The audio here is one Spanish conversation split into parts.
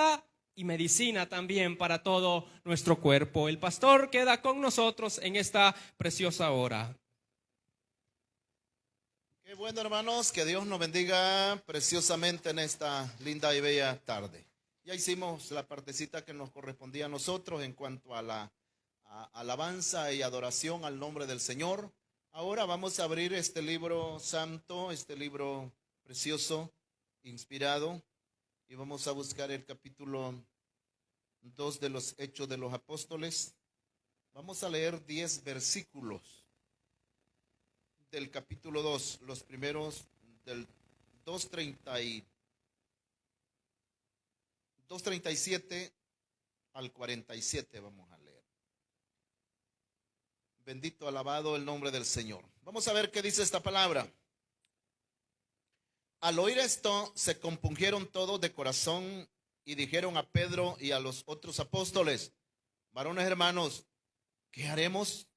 vida y medicina también para todo nuestro cuerpo. El pastor queda con nosotros en esta preciosa hora. Qué bueno, hermanos, que Dios nos bendiga preciosamente en esta linda y bella tarde. Ya hicimos la partecita que nos correspondía a nosotros en cuanto a la alabanza y adoración al nombre del Señor. Ahora vamos a abrir este libro santo, este libro precioso, inspirado, y vamos a buscar el capítulo 2 de los Hechos de los Apóstoles. Vamos a leer 10 versículos del capítulo 2, los primeros del 2:37 al 47 vamos a leer. Bendito, alabado el nombre del Señor. Vamos a ver qué dice esta palabra. Al oír esto, se compungieron todos de corazón y dijeron a Pedro y a los otros apóstoles: varones hermanos, ¿qué haremos?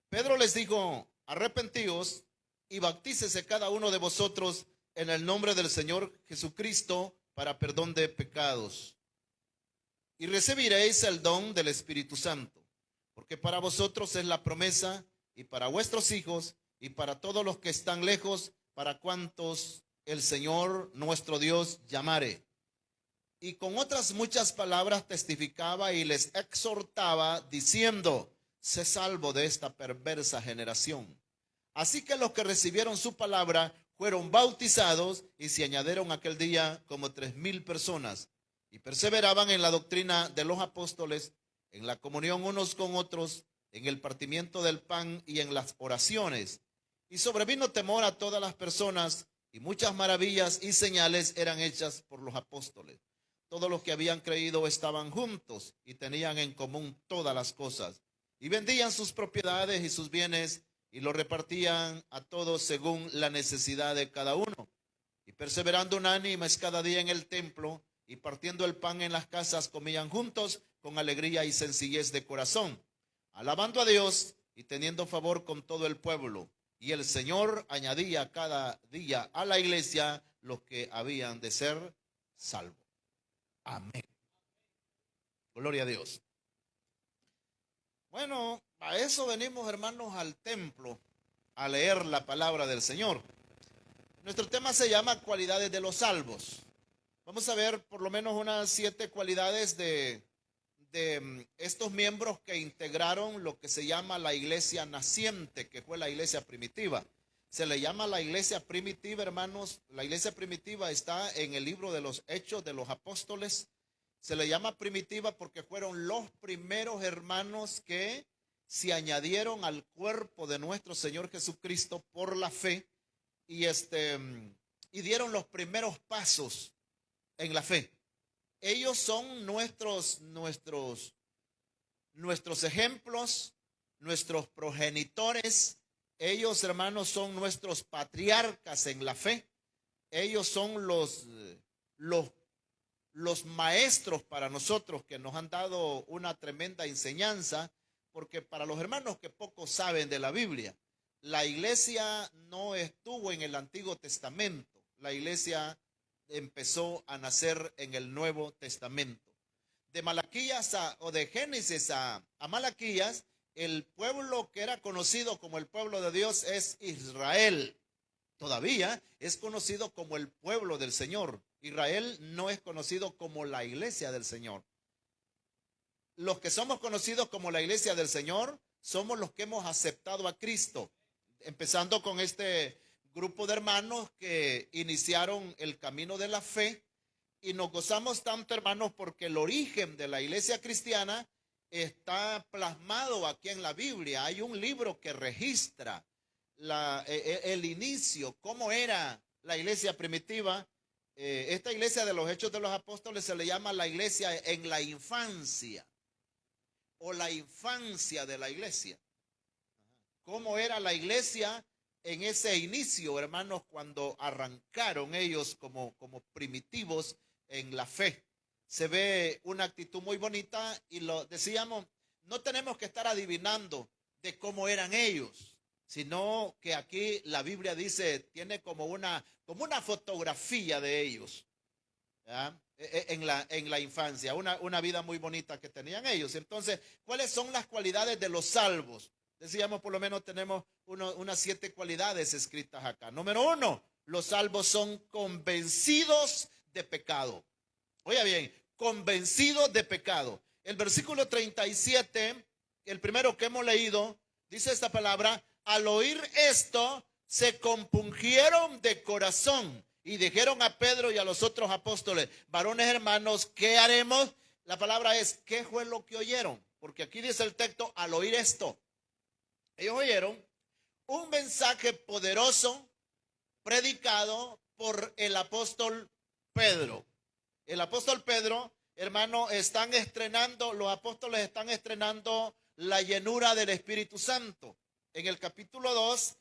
Pedro les dijo: arrepentíos y bautícese cada uno de vosotros en el nombre del Señor Jesucristo para perdón de pecados, y recibiréis el don del Espíritu Santo, porque para vosotros es la promesa, y para vuestros hijos, y para todos los que están lejos, para cuantos el Señor nuestro Dios llamare. Y con otras muchas palabras testificaba y les exhortaba, diciendo: sé salvo de esta perversa generación. Así que los que recibieron su palabra fueron bautizados, y se añadieron aquel día como 3,000 personas, y perseveraban en la doctrina de los apóstoles, en la comunión unos con otros, en el partimiento del pan y en las oraciones. Y sobrevino temor a todas las personas, y muchas maravillas y señales eran hechas por los apóstoles. Todos los que habían creído estaban juntos y tenían en común todas las cosas, y vendían sus propiedades y sus bienes y lo repartían a todos según la necesidad de cada uno. Y perseverando unánimes cada día en el templo y partiendo el pan en las casas, comían juntos con alegría y sencillez de corazón, alabando a Dios y teniendo favor con todo el pueblo. Y el Señor añadía cada día a la iglesia los que habían de ser salvos. Amén. Gloria a Dios. Bueno, a eso venimos, hermanos, al templo, a leer la palabra del Señor. Nuestro tema se llama cualidades de los salvos. Vamos a ver por lo menos unas 7 cualidades de estos miembros que integraron lo que se llama la iglesia naciente, que fue la iglesia primitiva. Se le llama la iglesia primitiva, hermanos. La iglesia primitiva está en el libro de los Hechos de los Apóstoles. Se le llama primitiva porque fueron los primeros hermanos que se añadieron al cuerpo de nuestro Señor Jesucristo por la fe y dieron los primeros pasos en la fe. Ellos son nuestros ejemplos, nuestros progenitores. Ellos, hermanos, son nuestros patriarcas en la fe. Ellos son los maestros para nosotros, que nos han dado una tremenda enseñanza, porque para los hermanos que poco saben de la Biblia, la iglesia no estuvo en el Antiguo Testamento. La iglesia empezó a nacer en el Nuevo Testamento. De Malaquías o de Génesis a Malaquías, el pueblo que era conocido como el pueblo de Dios es Israel. Todavía es conocido como el pueblo del Señor. Israel no es conocido como la iglesia del Señor. Los que somos conocidos como la iglesia del Señor somos los que hemos aceptado a Cristo, empezando con este grupo de hermanos que iniciaron el camino de la fe, y nos gozamos tanto, hermanos, porque el origen de la iglesia cristiana está plasmado aquí en la Biblia. Hay un libro que registra el inicio, cómo era la iglesia primitiva. Esta iglesia de los Hechos de los Apóstoles se le llama la iglesia en la infancia, o la infancia de la iglesia. ¿Cómo era la iglesia en ese inicio, hermanos, cuando arrancaron ellos como primitivos en la fe? Se ve una actitud muy bonita, y lo decíamos, no tenemos que estar adivinando de cómo eran ellos, sino que aquí la Biblia dice, tiene como una fotografía de ellos. ¿verdad? En la infancia, una vida muy bonita que tenían ellos. Entonces, ¿cuáles son las cualidades de los salvos? Decíamos, por lo menos tenemos unas 7 cualidades escritas acá. Número 1, los salvos son convencidos de pecado. Oiga bien, convencidos de pecado. El versículo 37, el primero que hemos leído, dice esta palabra: al oír esto, se compungieron de corazón y dijeron a Pedro y a los otros apóstoles: varones hermanos, ¿qué haremos? La palabra es, ¿qué fue lo que oyeron? Porque aquí dice el texto, al oír esto. Ellos oyeron un mensaje poderoso predicado por el apóstol Pedro. El apóstol Pedro, hermano, los apóstoles están estrenando la llenura del Espíritu Santo. En el capítulo 2,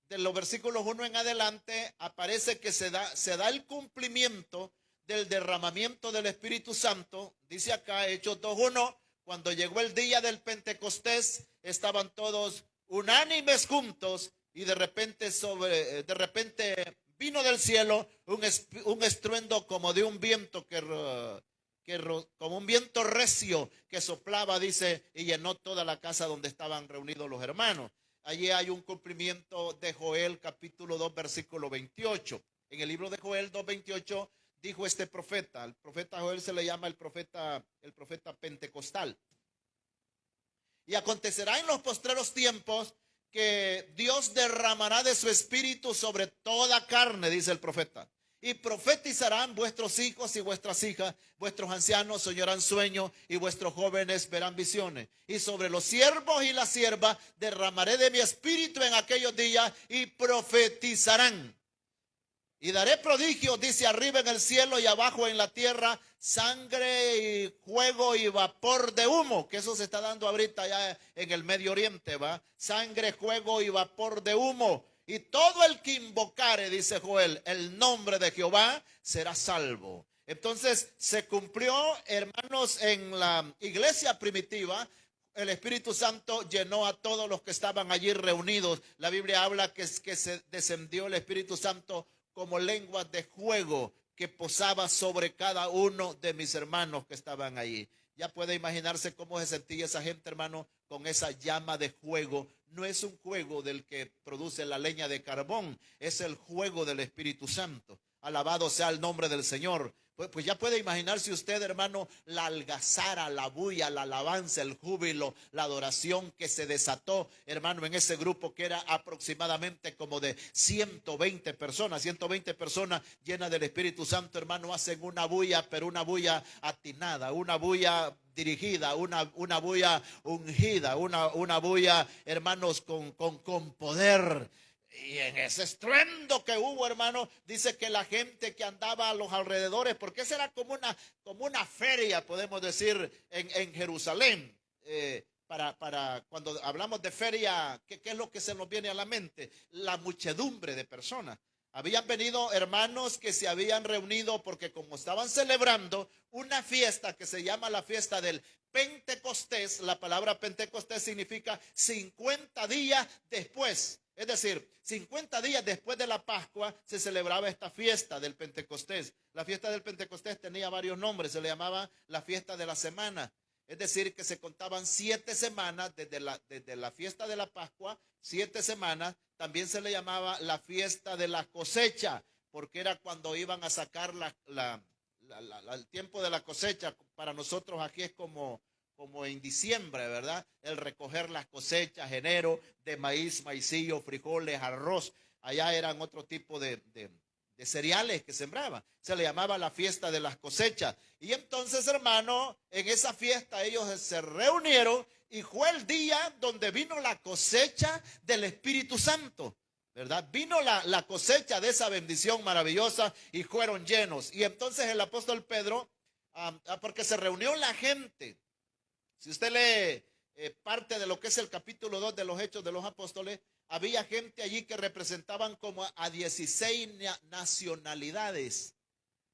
de los versículos 1 en adelante, aparece que se da el cumplimiento del derramamiento del Espíritu Santo. Dice acá, Hechos 2:1, cuando llegó el día del Pentecostés, estaban todos unánimes juntos y de repente vino del cielo un estruendo como de un viento como un viento recio que soplaba, dice, y llenó toda la casa donde estaban reunidos los hermanos. Allí hay un cumplimiento de Joel capítulo 2 versículo 28. En el libro de Joel 2:28 dijo este profeta, el profeta Joel se le llama el profeta pentecostal. Y acontecerá en los postreros tiempos que Dios derramará de su espíritu sobre toda carne, dice el profeta. Y profetizarán vuestros hijos y vuestras hijas, vuestros ancianos soñarán sueños y vuestros jóvenes verán visiones. Y sobre los siervos y las siervas derramaré de mi espíritu en aquellos días y profetizarán. Y daré prodigios, dice, arriba en el cielo y abajo en la tierra, sangre y fuego y vapor de humo, que eso se está dando ahorita ya en el Medio Oriente, ¿va? Sangre, fuego y vapor de humo. Y todo el que invocare, dice Joel, el nombre de Jehová, será salvo. Entonces se cumplió, hermanos, en la iglesia primitiva. El Espíritu Santo llenó a todos los que estaban allí reunidos. La Biblia habla que se descendió el Espíritu Santo como lenguas de fuego que posaba sobre cada uno de mis hermanos que estaban allí. Ya puede imaginarse cómo se sentía esa gente, hermano, con esa llama de fuego. No es un fuego del que produce la leña de carbón, es el fuego del Espíritu Santo. Alabado sea el nombre del Señor. Pues ya puede imaginarse usted, hermano, la algazara, la bulla, la alabanza, el júbilo, la adoración que se desató, hermano, en ese grupo que era aproximadamente como de 120 personas. 120 personas llenas del Espíritu Santo, hermano, hacen una bulla, pero una bulla atinada, una bulla dirigida, una bulla ungida, una bulla, hermanos, con poder. Y en ese estruendo que hubo, hermano, dice que la gente que andaba a los alrededores, porque esa era como una feria, podemos decir, en Jerusalén. Para cuando hablamos de feria, ¿qué es lo que se nos viene a la mente? La muchedumbre de personas. Habían venido hermanos que se habían reunido porque como estaban celebrando una fiesta que se llama la fiesta del Pentecostés. La palabra Pentecostés significa 50 días después. Es decir, 50 días después de la Pascua se celebraba esta fiesta del Pentecostés. La fiesta del Pentecostés tenía varios nombres, se le llamaba la fiesta de la semana. Es decir, que se contaban 7 semanas desde la fiesta de la Pascua, 7 semanas. También se le llamaba la fiesta de la cosecha, porque era cuando iban a sacar el tiempo de la cosecha. Para nosotros aquí es como en diciembre, ¿verdad? El recoger las cosechas, enero, de maíz, maicillo, frijoles, arroz. Allá eran otro tipo de cereales que sembraban. Se le llamaba la fiesta de las cosechas. Y entonces, hermano, en esa fiesta ellos se reunieron y fue el día donde vino la cosecha del Espíritu Santo, ¿verdad? Vino la cosecha de esa bendición maravillosa y fueron llenos. Y entonces el apóstol Pedro, porque se reunió la gente. Si usted lee parte de lo que es el capítulo 2 de los Hechos de los Apóstoles, había gente allí que representaban como a 16 nacionalidades.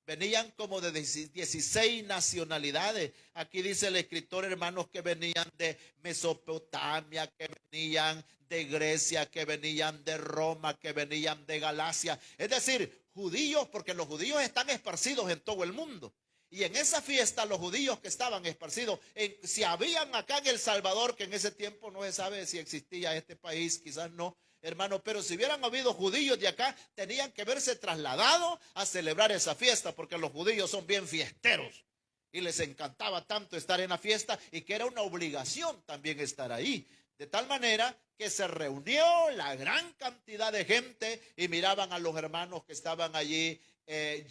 Venían como de 16 nacionalidades. Aquí dice el escritor, hermanos, que venían de Mesopotamia, que venían de Grecia, que venían de Roma, que venían de Galacia. Es decir, judíos, porque los judíos están esparcidos en todo el mundo. Y en esa fiesta los judíos que estaban esparcidos, si habían acá en El Salvador, que en ese tiempo no se sabe si existía este país, quizás no, hermano, pero si hubieran habido judíos de acá, tenían que verse trasladados a celebrar esa fiesta, porque los judíos son bien fiesteros y les encantaba tanto estar en la fiesta y que era una obligación también estar ahí. De tal manera que se reunió la gran cantidad de gente y miraban a los hermanos que estaban allí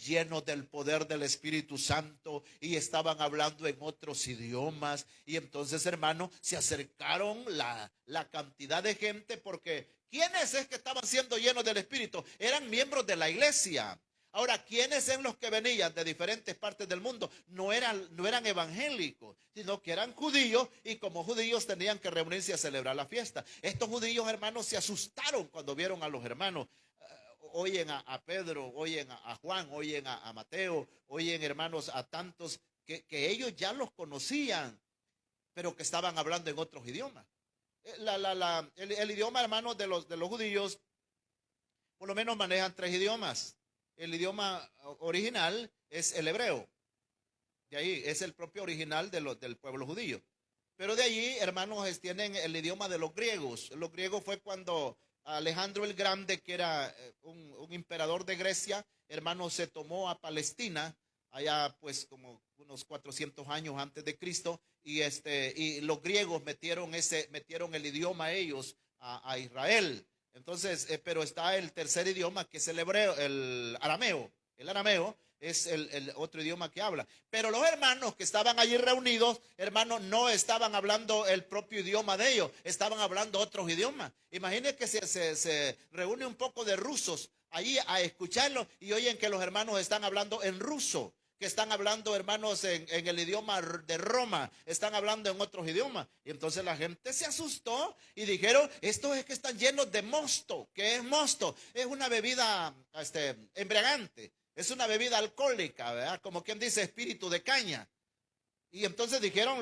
llenos del poder del Espíritu Santo y estaban hablando en otros idiomas. Y entonces, hermanos, se acercaron la cantidad de gente, porque ¿quiénes es que estaban siendo llenos del Espíritu? Eran miembros de la iglesia. Ahora, ¿quiénes eran los que venían de diferentes partes del mundo? No eran evangélicos, sino que eran judíos, y como judíos tenían que reunirse a celebrar la fiesta. Estos judíos, hermanos, se asustaron cuando vieron a los hermanos. Oyen a Pedro, oyen a Juan, oyen a Mateo, oyen, hermanos, a tantos que ellos ya los conocían, pero que estaban hablando en otros idiomas. El idioma, hermanos, de los judíos, por lo menos manejan 3 idiomas. El idioma original es el hebreo. De ahí es el propio original del pueblo judío. Pero de allí, hermanos, tienen el idioma de los griegos. Los griegos fue cuando Alejandro el Grande, que era un emperador de Grecia, hermanos, se tomó a Palestina, allá pues como unos 400 años antes de Cristo, y los griegos metieron el idioma ellos a Israel. Entonces, pero está el tercer idioma, que es el hebreo, el arameo. El arameo es el otro idioma que habla. Pero los hermanos que estaban allí reunidos, hermanos, no estaban hablando el propio idioma de ellos, estaban hablando otros idiomas. Imagínense que se reúne un poco de rusos allí a escucharlo y oyen que los hermanos están hablando en ruso, que están hablando, hermanos, en el idioma de Roma, están hablando en otros idiomas. Y entonces la gente se asustó y dijeron, estos es que están llenos de mosto. ¿Qué es mosto? Es una bebida embriagante, es una bebida alcohólica, ¿verdad? Como quien dice, espíritu de caña. Y entonces dijeron,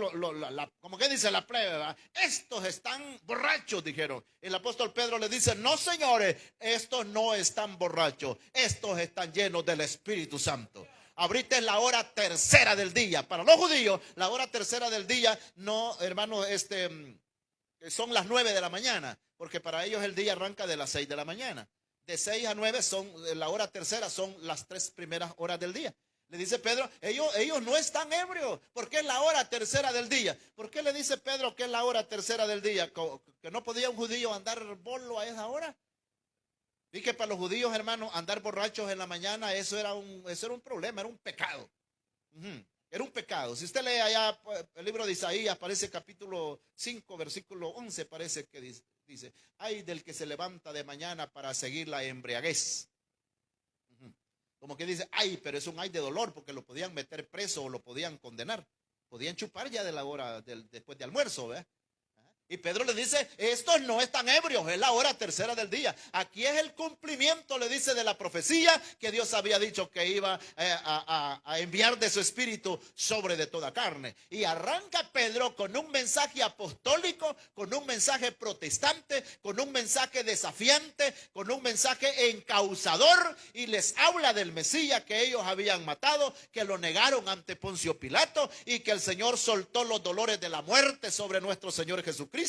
como que dice la plebe, ¿verdad? Estos están borrachos, dijeron. El apóstol Pedro le dice, no, señores, estos no están borrachos, estos están llenos del Espíritu Santo. Ahorita es la hora tercera del día. Para los judíos, la hora tercera del día, no, hermano, son las 9 de la mañana, porque para ellos el día arranca de las 6 de la mañana. De 6 a 9 la hora tercera, son las 3 primeras horas del día. Le dice Pedro, ellos no están ebrios, porque es la hora tercera del día. ¿Por qué le dice Pedro que es la hora tercera del día? ¿Que no podía un judío andar bolo a esa hora? Y que para los judíos, hermanos, andar borrachos en la mañana, eso era un problema, era un pecado. Era un pecado. Si usted lee allá el libro de Isaías, parece capítulo 5, versículo 11, parece que dice, ay del que se levanta de mañana para seguir la embriaguez. Como que dice, ay, pero es un ay de dolor, porque lo podían meter preso o lo podían condenar. Podían chupar ya de la hora después de almuerzo, ¿verdad? Y Pedro le dice, estos no están ebrios, es la hora tercera del día. Aquí es el cumplimiento, le dice, de la profecía que Dios había dicho que iba a enviar de su espíritu sobre de toda carne. Y arranca Pedro con un mensaje apostólico, con un mensaje protestante, con un mensaje desafiante, con un mensaje encausador, y les habla del Mesías que ellos habían matado, que lo negaron ante Poncio Pilato, y que el Señor soltó los dolores de la muerte sobre nuestro Señor Jesucristo,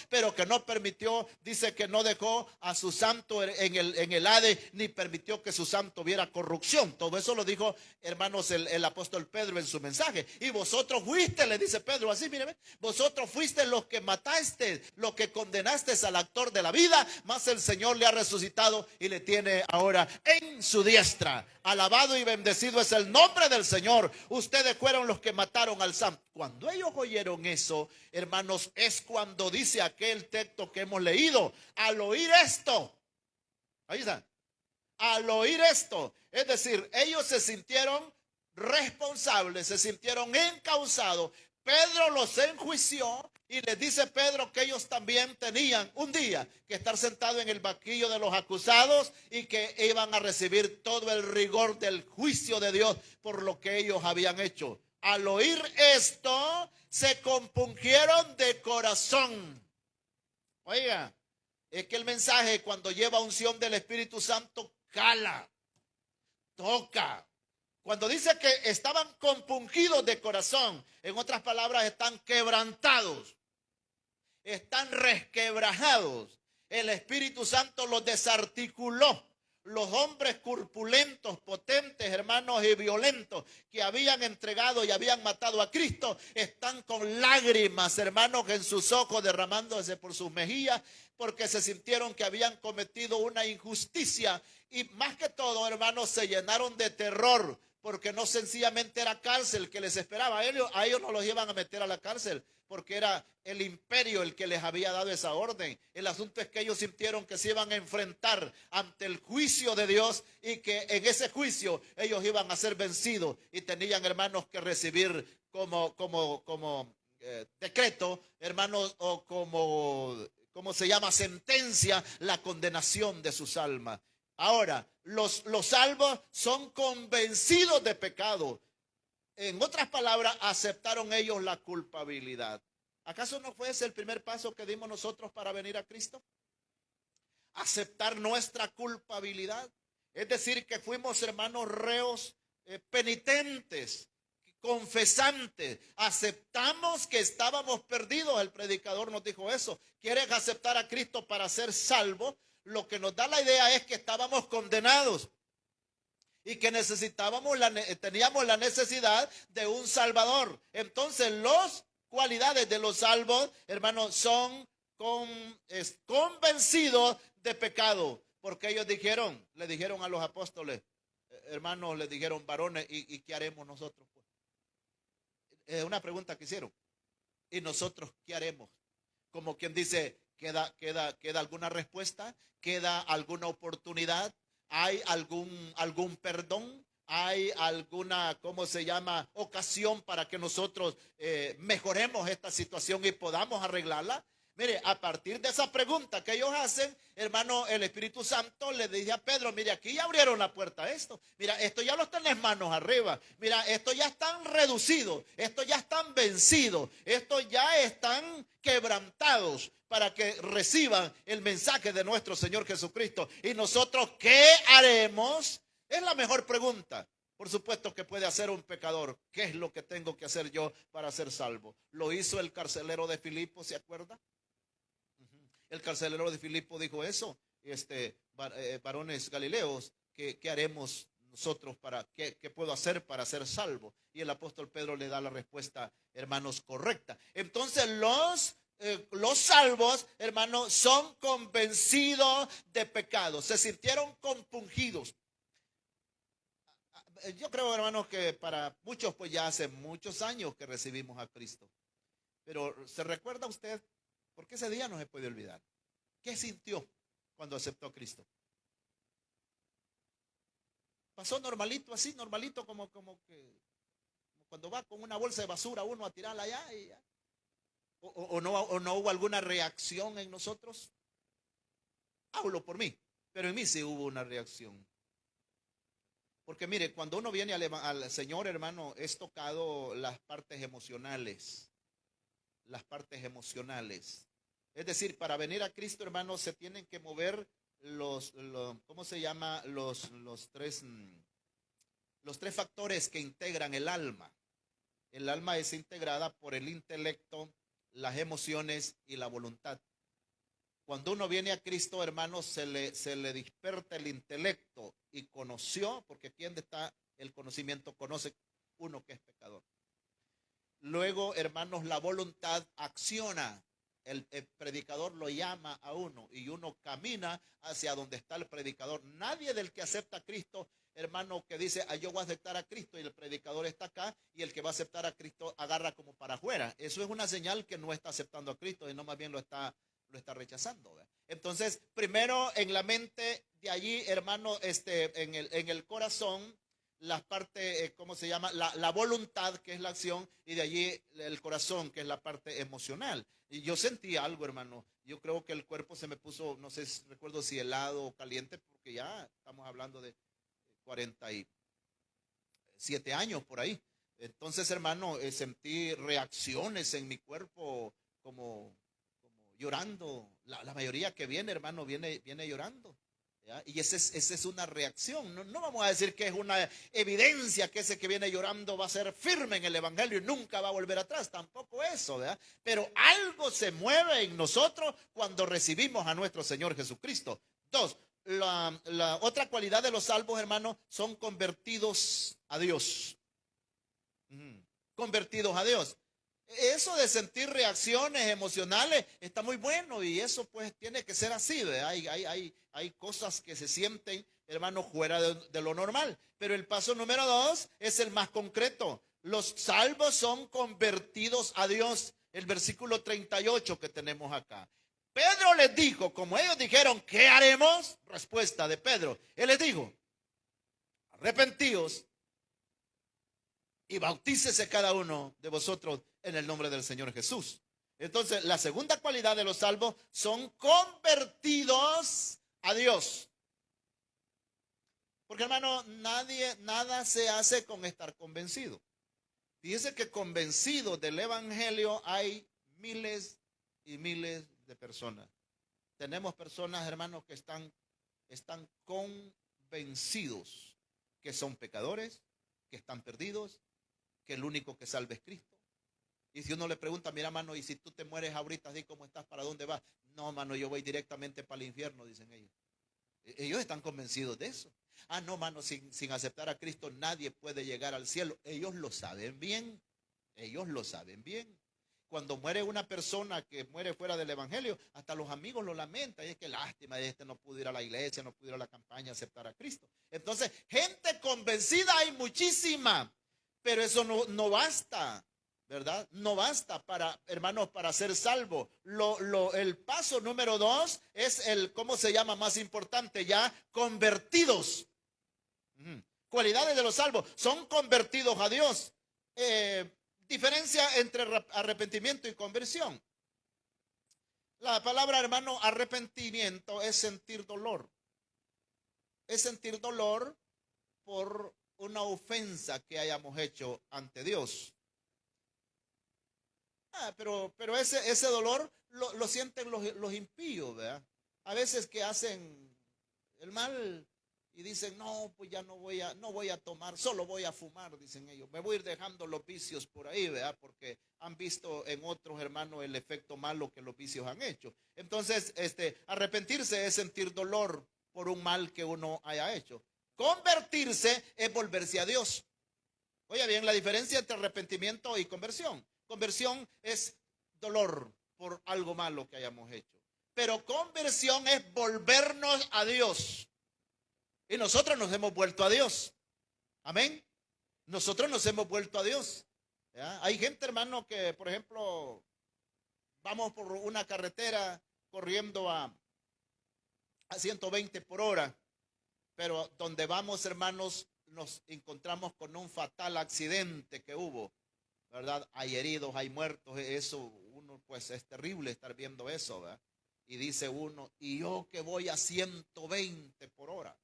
pero que no permitió, dice que no dejó a su santo en el Hades, ni permitió que su santo viera corrupción. Todo eso lo dijo, hermanos, el apóstol Pedro en su mensaje. Y vosotros fuiste, le dice Pedro así, míreme, vosotros fuiste los que mataste, los que condenaste al actor de la vida, mas el Señor le ha resucitado y le tiene ahora en su diestra. Alabado y bendecido es el nombre del Señor. Ustedes fueron los que mataron al santo. Cuando ellos oyeron eso, hermanos, es cuando dice aquel texto que hemos leído, al oír esto, ahí está, al oír esto, es decir, ellos se sintieron responsables, se sintieron encausados, Pedro los enjuició y les dice Pedro que ellos también tenían un día que estar sentados en el banquillo de los acusados y que iban a recibir todo el rigor del juicio de Dios por lo que ellos habían hecho. Al oír esto, se compungieron de corazón. Oiga, es que el mensaje cuando lleva unción del Espíritu Santo cala, toca. Cuando dice que estaban compungidos de corazón, en otras palabras, están quebrantados, están resquebrajados. El Espíritu Santo los desarticuló. Los hombres corpulentos, potentes, hermanos, y violentos que habían entregado y habían matado a Cristo, están con lágrimas, hermanos, en sus ojos, derramándose por sus mejillas, porque se sintieron que habían cometido una injusticia. Y más que todo, hermanos, se llenaron de terror, porque no sencillamente era cárcel que les esperaba. A ellos no los iban a meter a la cárcel, porque era el imperio el que les había dado esa orden. El asunto es que ellos sintieron que se iban a enfrentar ante el juicio de Dios y que en ese juicio ellos iban a ser vencidos y tenían, hermanos, que recibir como decreto, hermanos, o como se llama, sentencia, la condenación de sus almas. Ahora, los salvos son convencidos de pecado. En otras palabras, aceptaron ellos la culpabilidad. ¿Acaso no fue ese el primer paso que dimos nosotros para venir a Cristo? Aceptar nuestra culpabilidad. Es decir, que fuimos, hermanos, reos penitentes, confesantes. Aceptamos que estábamos perdidos. El predicador nos dijo eso. ¿Quieres aceptar a Cristo para ser salvo? Lo que nos da la idea es que estábamos condenados y que teníamos la necesidad de un Salvador. Entonces, las cualidades de los salvos, hermanos, son convencidos de pecado. Porque ellos le dijeron a los apóstoles, hermanos, les dijeron, varones, ¿y qué haremos nosotros? Es una pregunta que hicieron. ¿Y nosotros qué haremos? Como quien dice, ¿queda alguna respuesta? ¿Queda alguna oportunidad? ¿Hay algún perdón? ¿Hay alguna, ocasión para que nosotros mejoremos esta situación y podamos arreglarla? Mire, a partir de esa pregunta que ellos hacen, hermano, el Espíritu Santo le dice a Pedro, mire, aquí ya abrieron la puerta a esto. Mira, esto ya lo tenés manos arriba. Mira, esto ya están reducidos, esto ya están vencidos, esto ya están quebrantados para que reciban el mensaje de nuestro Señor Jesucristo. ¿Y nosotros qué haremos? Es la mejor pregunta. Por supuesto que puede hacer un pecador. ¿Qué es lo que tengo que hacer yo para ser salvo? Lo hizo el carcelero de Filipo, ¿se acuerda? El carcelero de Filipo dijo eso, varones galileos, ¿qué haremos nosotros qué puedo hacer para ser salvo? Y el apóstol Pedro le da la respuesta, hermanos, correcta. Entonces los salvos, hermanos, son convencidos de pecado, se sintieron compungidos. Yo creo, hermanos, que para muchos, pues ya hace muchos años que recibimos a Cristo. Pero ¿se recuerda usted? Porque ese día no se puede olvidar. ¿Qué sintió cuando aceptó a Cristo? Pasó normalito, así, normalito, como cuando va con una bolsa de basura uno a tirarla allá. ¿O no hubo alguna reacción en nosotros? Hablo por mí, pero en mí sí hubo una reacción. Porque mire, cuando uno viene al Señor, hermano, es tocado las partes emocionales. Las partes emocionales. Es decir, para venir a Cristo, hermano, se tienen que mover los tres factores que integran el alma. El alma es integrada por el intelecto, las emociones y la voluntad. Cuando uno viene a Cristo, hermano, se le desperta el intelecto y conoció, porque aquí donde está el conocimiento, conoce uno que es pecador. Luego, hermanos, la voluntad acciona. El predicador lo llama a uno y uno camina hacia donde está el predicador. Nadie del que acepta a Cristo, hermano, que dice, yo voy a aceptar a Cristo y el predicador está acá y el que va a aceptar a Cristo agarra como para afuera. Eso es una señal que no está aceptando a Cristo y no, más bien lo está rechazando, ¿verdad? Entonces, primero en la mente, de allí, hermano, en el corazón, la parte, ¿cómo se llama? La voluntad, que es la acción, y de allí el corazón, que es la parte emocional. Y yo sentí algo, hermano. Yo creo que el cuerpo se me puso, no sé, recuerdo si helado o caliente, porque ya estamos hablando de 47 años por ahí. Entonces, hermano, sentí reacciones en mi cuerpo como llorando. La mayoría que viene, hermano, viene llorando. ¿Ya? Y esa es una reacción. No vamos a decir que es una evidencia que ese que viene llorando va a ser firme en el evangelio y nunca va a volver atrás. Tampoco eso, ¿verdad? Pero algo se mueve en nosotros cuando recibimos a nuestro Señor Jesucristo. Dos, la otra cualidad de los salvos, hermanos, son convertidos a Dios. Convertidos a Dios. Eso de sentir reacciones emocionales está muy bueno, y eso pues tiene que ser así. Hay cosas que se sienten, hermanos, fuera de lo normal. Pero el paso número 2 es el más concreto. Los salvos son convertidos a Dios. El versículo 38 que tenemos acá. Pedro les dijo, como ellos dijeron, ¿qué haremos? Respuesta de Pedro. Él les dijo, arrepentíos y bautícese cada uno de vosotros en el nombre del Señor Jesús. Entonces, la segunda cualidad de los salvos son convertidos a Dios. Porque, hermano, nada se hace con estar convencido. Fíjese que convencidos del evangelio hay miles y miles de personas. Tenemos personas, hermanos, que están convencidos que son pecadores, que están perdidos, que el único que salva es Cristo. Y si uno le pregunta, mira, mano, y si tú te mueres ahorita así como estás, ¿para dónde vas? No, mano, yo voy directamente para el infierno, dicen ellos. Ellos están convencidos de eso. Ah, no, mano, sin aceptar a Cristo nadie puede llegar al cielo. Ellos lo saben bien. Ellos lo saben bien. Cuando muere una persona que muere fuera del evangelio, hasta los amigos lo lamentan. Y es que lástima, este no pudo ir a la iglesia, no pudo ir a la campaña a aceptar a Cristo. Entonces, gente convencida hay muchísima. Pero eso no basta, ¿verdad? No basta para, hermanos, para ser salvo. El paso número 2 es ¿cómo se llama? Más importante, ya convertidos. Cualidades de los salvos, son convertidos a Dios. Diferencia entre arrepentimiento y conversión. La palabra, hermano, arrepentimiento es sentir dolor. Es sentir dolor por una ofensa que hayamos hecho ante Dios. Pero ese dolor lo sienten los impíos, ¿verdad? A veces que hacen el mal y dicen, no, pues ya no voy a tomar, solo voy a fumar, dicen ellos. Me voy a ir dejando los vicios por ahí, ¿verdad? Porque han visto en otros, hermanos, el efecto malo que los vicios han hecho. Entonces, arrepentirse es sentir dolor por un mal que uno haya hecho. Convertirse es volverse a Dios. Oye bien, la diferencia entre arrepentimiento y conversión. Conversión es dolor por algo malo que hayamos hecho. Pero conversión es volvernos a Dios. Y nosotros nos hemos vuelto a Dios. Amén. Nosotros nos hemos vuelto a Dios. ¿Ya? Hay gente, hermano, que, por ejemplo, vamos por una carretera corriendo a 120 por hora. Pero donde vamos, hermanos, nos encontramos con un fatal accidente que hubo, ¿verdad? Hay heridos, hay muertos, eso, uno, pues es terrible estar viendo eso, ¿verdad? Y dice uno, y yo que voy a 120 por hora.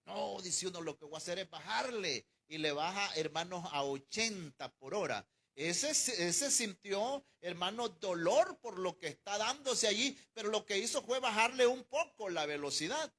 No, dice uno, lo que voy a hacer es bajarle, y le baja, hermanos, a 80 por hora. Ese sintió, hermano, dolor por lo que está dándose allí, pero lo que hizo fue bajarle un poco la velocidad.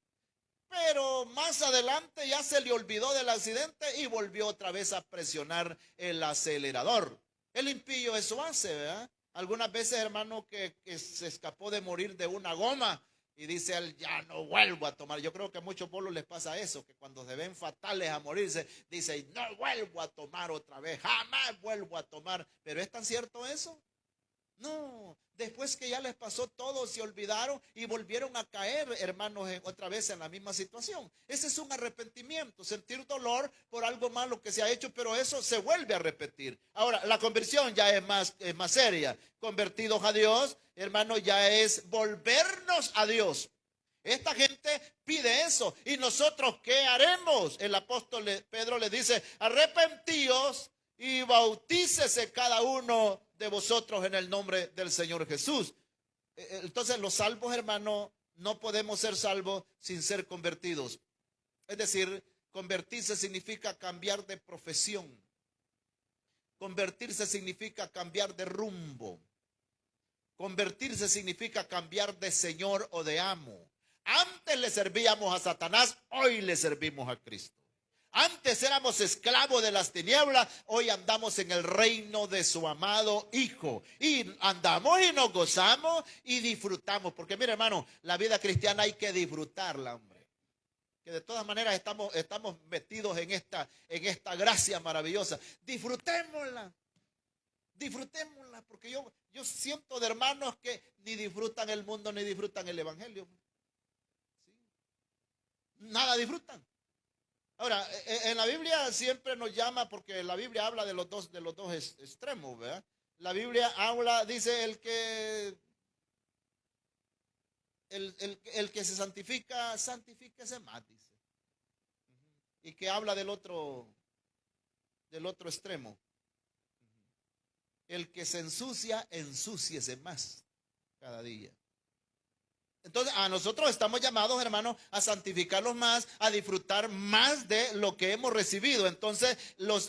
Pero más adelante ya se le olvidó del accidente y volvió otra vez a presionar el acelerador. El impío eso hace, ¿verdad? Algunas veces, hermano, que se escapó de morir de una goma y dice él, ya no vuelvo a tomar. Yo creo que a muchos bolos les pasa eso, que cuando se ven fatales a morirse, dicen, no vuelvo a tomar otra vez, jamás vuelvo a tomar. ¿Pero es tan cierto eso? No, después que ya les pasó todo, se olvidaron y volvieron a caer, hermanos, otra vez en la misma situación. Ese es un arrepentimiento, sentir dolor por algo malo que se ha hecho, pero eso se vuelve a repetir. Ahora, la conversión ya es más seria. Convertidos a Dios, hermanos, ya es volvernos a Dios. Esta gente pide eso. ¿Y nosotros qué haremos? El apóstol Pedro le dice, arrepentíos y bautícese cada uno de vosotros en el nombre del Señor Jesús. Entonces los salvos, hermano, no podemos ser salvos sin ser convertidos. Es decir, convertirse significa cambiar de profesión. Convertirse significa cambiar de rumbo. Convertirse significa cambiar de señor o de amo. Antes le servíamos a Satanás, hoy le servimos a Cristo. Antes éramos esclavos de las tinieblas, hoy andamos en el reino de su amado Hijo. Y andamos y nos gozamos y disfrutamos. Porque mire, hermano, la vida cristiana hay que disfrutarla, hombre. Que de todas maneras estamos metidos en esta gracia maravillosa. Disfrutémosla. Disfrutémosla, porque yo siento de hermanos que ni disfrutan el mundo ni disfrutan el evangelio. ¿Sí? Nada disfrutan. Ahora, en la Biblia siempre nos llama, porque la Biblia habla de los dos extremos, ¿verdad? La Biblia habla, dice el que se santifica, santifíquese más, dice. Y que habla del otro extremo. El que se ensucia, ensúciese más cada día. Entonces, a nosotros estamos llamados, hermanos, a santificarlos más, a disfrutar más de lo que hemos recibido. Entonces, los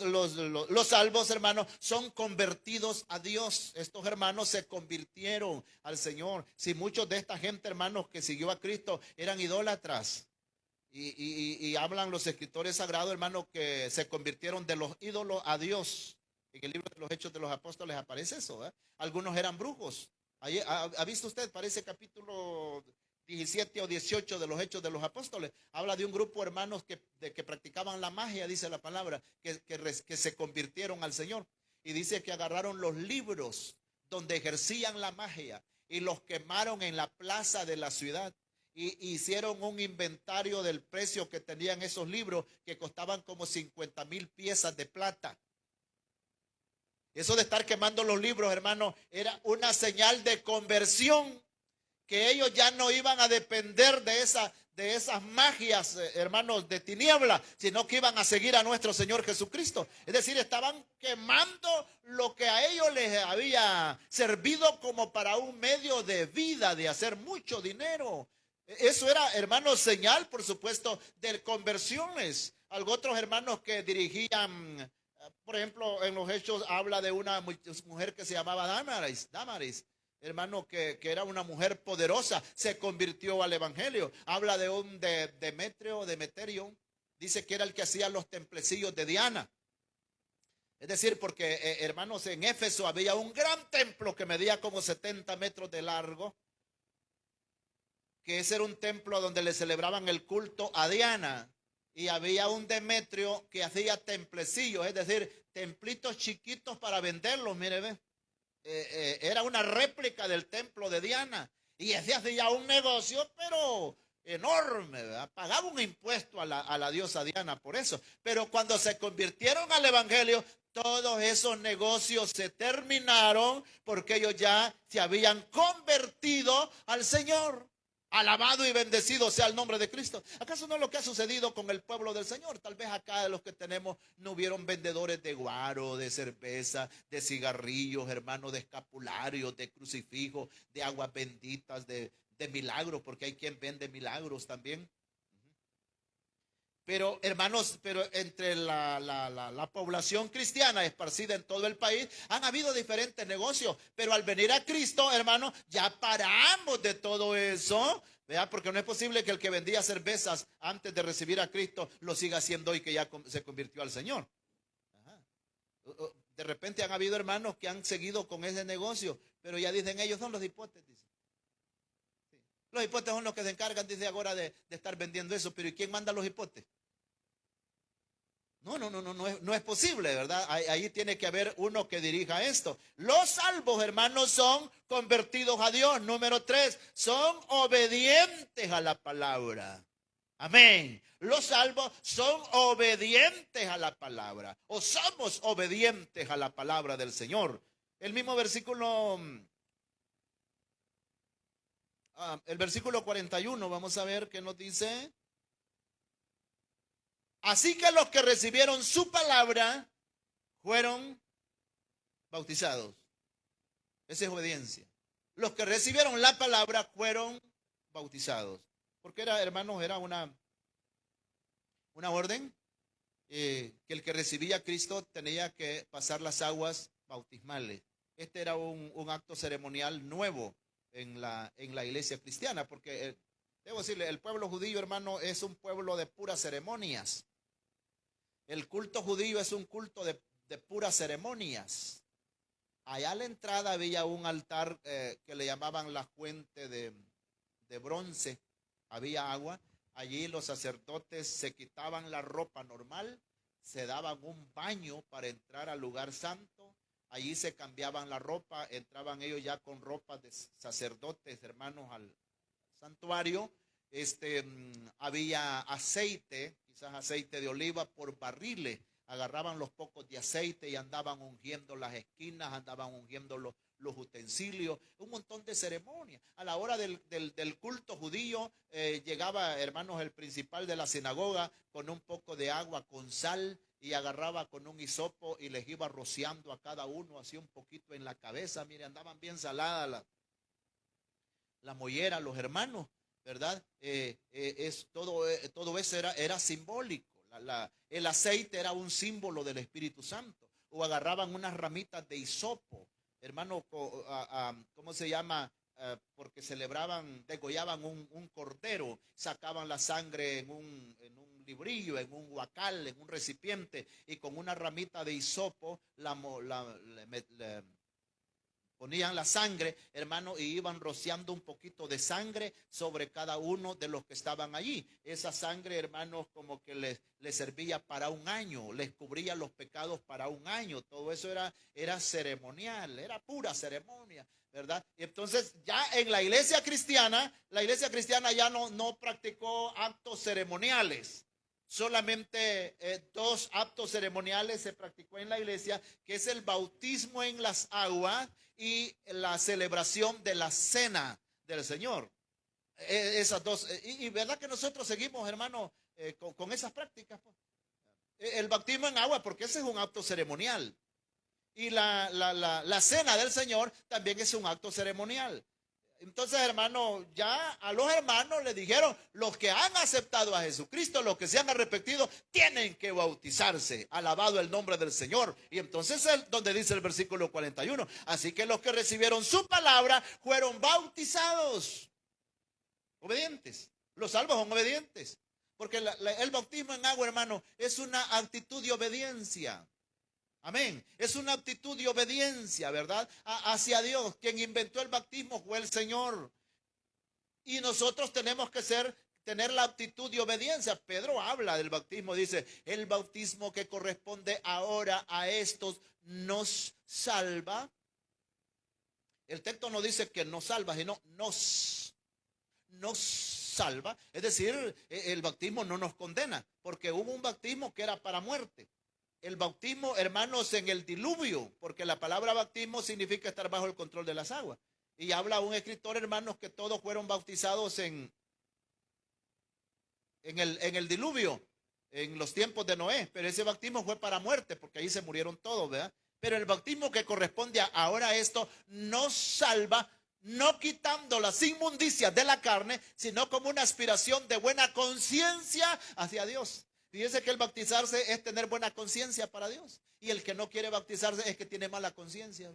salvos, hermanos, son convertidos a Dios. Estos hermanos se convirtieron al Señor. Si muchos de esta gente, hermanos, que siguió a Cristo, eran idólatras. Y hablan los escritores sagrados, hermanos, que se convirtieron de los ídolos a Dios. En el libro de los Hechos de los Apóstoles aparece eso, ¿eh? Algunos eran brujos. ¿Ha visto usted? Parece capítulo 17 o 18 de los Hechos de los Apóstoles. Habla de un grupo de hermanos que practicaban la magia, dice la palabra, que se convirtieron al Señor. Y dice que agarraron los libros donde ejercían la magia y los quemaron en la plaza de la ciudad. Y hicieron un inventario del precio que tenían esos libros, que costaban como 50,000 piezas de plata. Eso de estar quemando los libros, hermano, era una señal de conversión, que ellos ya no iban a depender de esas magias, hermanos, de tiniebla, sino que iban a seguir a nuestro Señor Jesucristo. Es decir, estaban quemando lo que a ellos les había servido como para un medio de vida, de hacer mucho dinero. Eso era, hermanos, señal, por supuesto, de conversiones. Otros hermanos que dirigían, por ejemplo, en los Hechos habla de una mujer que se llamaba Damaris, hermano, que era una mujer poderosa, se convirtió al evangelio. Habla de un Demeterio, dice que era el que hacía los templecillos de Diana. Es decir, porque, hermanos, en Éfeso había un gran templo que medía como 70 metros de largo, que ese era un templo donde le celebraban el culto a Diana. Y había un Demetrio que hacía templecillos, es decir, templitos chiquitos para venderlos, mire, ve. Era una réplica del templo de Diana. Y ese hacía un negocio, pero enorme, ¿verdad? Pagaba un impuesto a la diosa Diana por eso. Pero cuando se convirtieron al evangelio, todos esos negocios se terminaron, porque ellos ya se habían convertido al Señor. Alabado y bendecido sea el nombre de Cristo. ¿Acaso no es lo que ha sucedido con el pueblo del Señor? Tal vez acá de los que tenemos no hubieron vendedores de guaro, de cerveza, de cigarrillos, hermanos, de escapularios, de crucifijos, de aguas benditas, de milagros, porque hay quien vende milagros también. Pero, hermanos, entre la población cristiana esparcida en todo el país, han habido diferentes negocios. Pero al venir a Cristo, hermanos, ya paramos de todo eso, ¿verdad? Porque no es posible que el que vendía cervezas antes de recibir a Cristo lo siga haciendo hoy que ya se convirtió al Señor. Ajá. De repente han habido hermanos que han seguido con ese negocio, pero ya dicen ellos son los hipotes, dicen. Sí. Los hipotes son los que se encargan, dice ahora, de estar vendiendo eso. Pero ¿y quién manda los hipotes? No es posible, ¿verdad? Ahí tiene que haber uno que dirija esto. Los salvos, hermanos, son convertidos a Dios. Número 3, son obedientes a la palabra. Amén. Los salvos son obedientes a la palabra, o somos obedientes a la palabra del Señor. El mismo versículo el versículo 41, vamos a ver qué nos dice. Así que los que recibieron su palabra fueron bautizados. Esa es obediencia. Los que recibieron la palabra fueron bautizados. Porque era, hermanos, era una orden que el que recibía a Cristo tenía que pasar las aguas bautismales. Este era un acto ceremonial nuevo en la iglesia cristiana, porque debo decirle, el pueblo judío, hermano, es un pueblo de puras ceremonias. El culto judío es un culto de puras ceremonias. Allá a la entrada había un altar que le llamaban la fuente de bronce. Había agua. Allí los sacerdotes se quitaban la ropa normal, se daban un baño para entrar al lugar santo. Allí se cambiaban la ropa, entraban ellos ya con ropa de sacerdotes, hermanos, al santuario. Había aceite, quizás aceite de oliva por barriles. Agarraban los pocos de aceite y andaban ungiendo las esquinas, andaban ungiendo los utensilios, un montón de ceremonias. A la hora del culto judío llegaba, hermanos, el principal de la sinagoga con un poco de agua con sal y agarraba con un hisopo y les iba rociando a cada uno así un poquito en la cabeza. Mire, andaban bien saladas la mollera, los hermanos, ¿verdad? Todo eso era simbólico. El aceite era un símbolo del Espíritu Santo. O agarraban unas ramitas de hisopo, hermano, ¿cómo se llama? Porque degollaban un cordero, sacaban la sangre en un librillo, en un huacal, en un recipiente, y con una ramita de hisopo le ponían la sangre, hermano, y iban rociando un poquito de sangre sobre cada uno de los que estaban allí. Esa sangre, hermanos, como que les servía para un año, les cubría los pecados para un año. Todo eso era ceremonial, era pura ceremonia, ¿verdad? Y entonces ya en la iglesia cristiana ya no practicó actos ceremoniales. Solamente dos actos ceremoniales se practicó en la iglesia, que es el bautismo en las aguas y la celebración de la cena del Señor. Esas dos. Y verdad que nosotros seguimos, hermano, con esas prácticas. El bautismo en agua, porque ese es un acto ceremonial. Y la cena del Señor también es un acto ceremonial. Entonces, hermano, ya a los hermanos les dijeron, los que han aceptado a Jesucristo, los que se han arrepentido, tienen que bautizarse. Alabado el nombre del Señor. Y entonces es donde dice el versículo 41. Así que los que recibieron su palabra fueron bautizados. Obedientes. Los salvos son obedientes. Porque el bautismo en agua, hermano, es una actitud de obediencia. Amén. Es una actitud de obediencia, ¿verdad? Hacia Dios. Quien inventó el bautismo fue el Señor. Y nosotros tenemos que tener la actitud de obediencia. Pedro habla del bautismo, dice, el bautismo que corresponde ahora a estos nos salva. El texto no dice que nos salva, sino nos salva. Es decir, el bautismo no nos condena, porque hubo un bautismo que era para muerte. El bautismo, hermanos, en el diluvio, porque la palabra bautismo significa estar bajo el control de las aguas. Y habla un escritor, hermanos, que todos fueron bautizados en el diluvio, en los tiempos de Noé. Pero ese bautismo fue para muerte, porque ahí se murieron todos, ¿verdad? Pero el bautismo que corresponde ahora a esto nos salva, no quitando las inmundicias de la carne, sino como una aspiración de buena conciencia hacia Dios. Fíjese que el bautizarse es tener buena conciencia para Dios. Y el que no quiere bautizarse es que tiene mala conciencia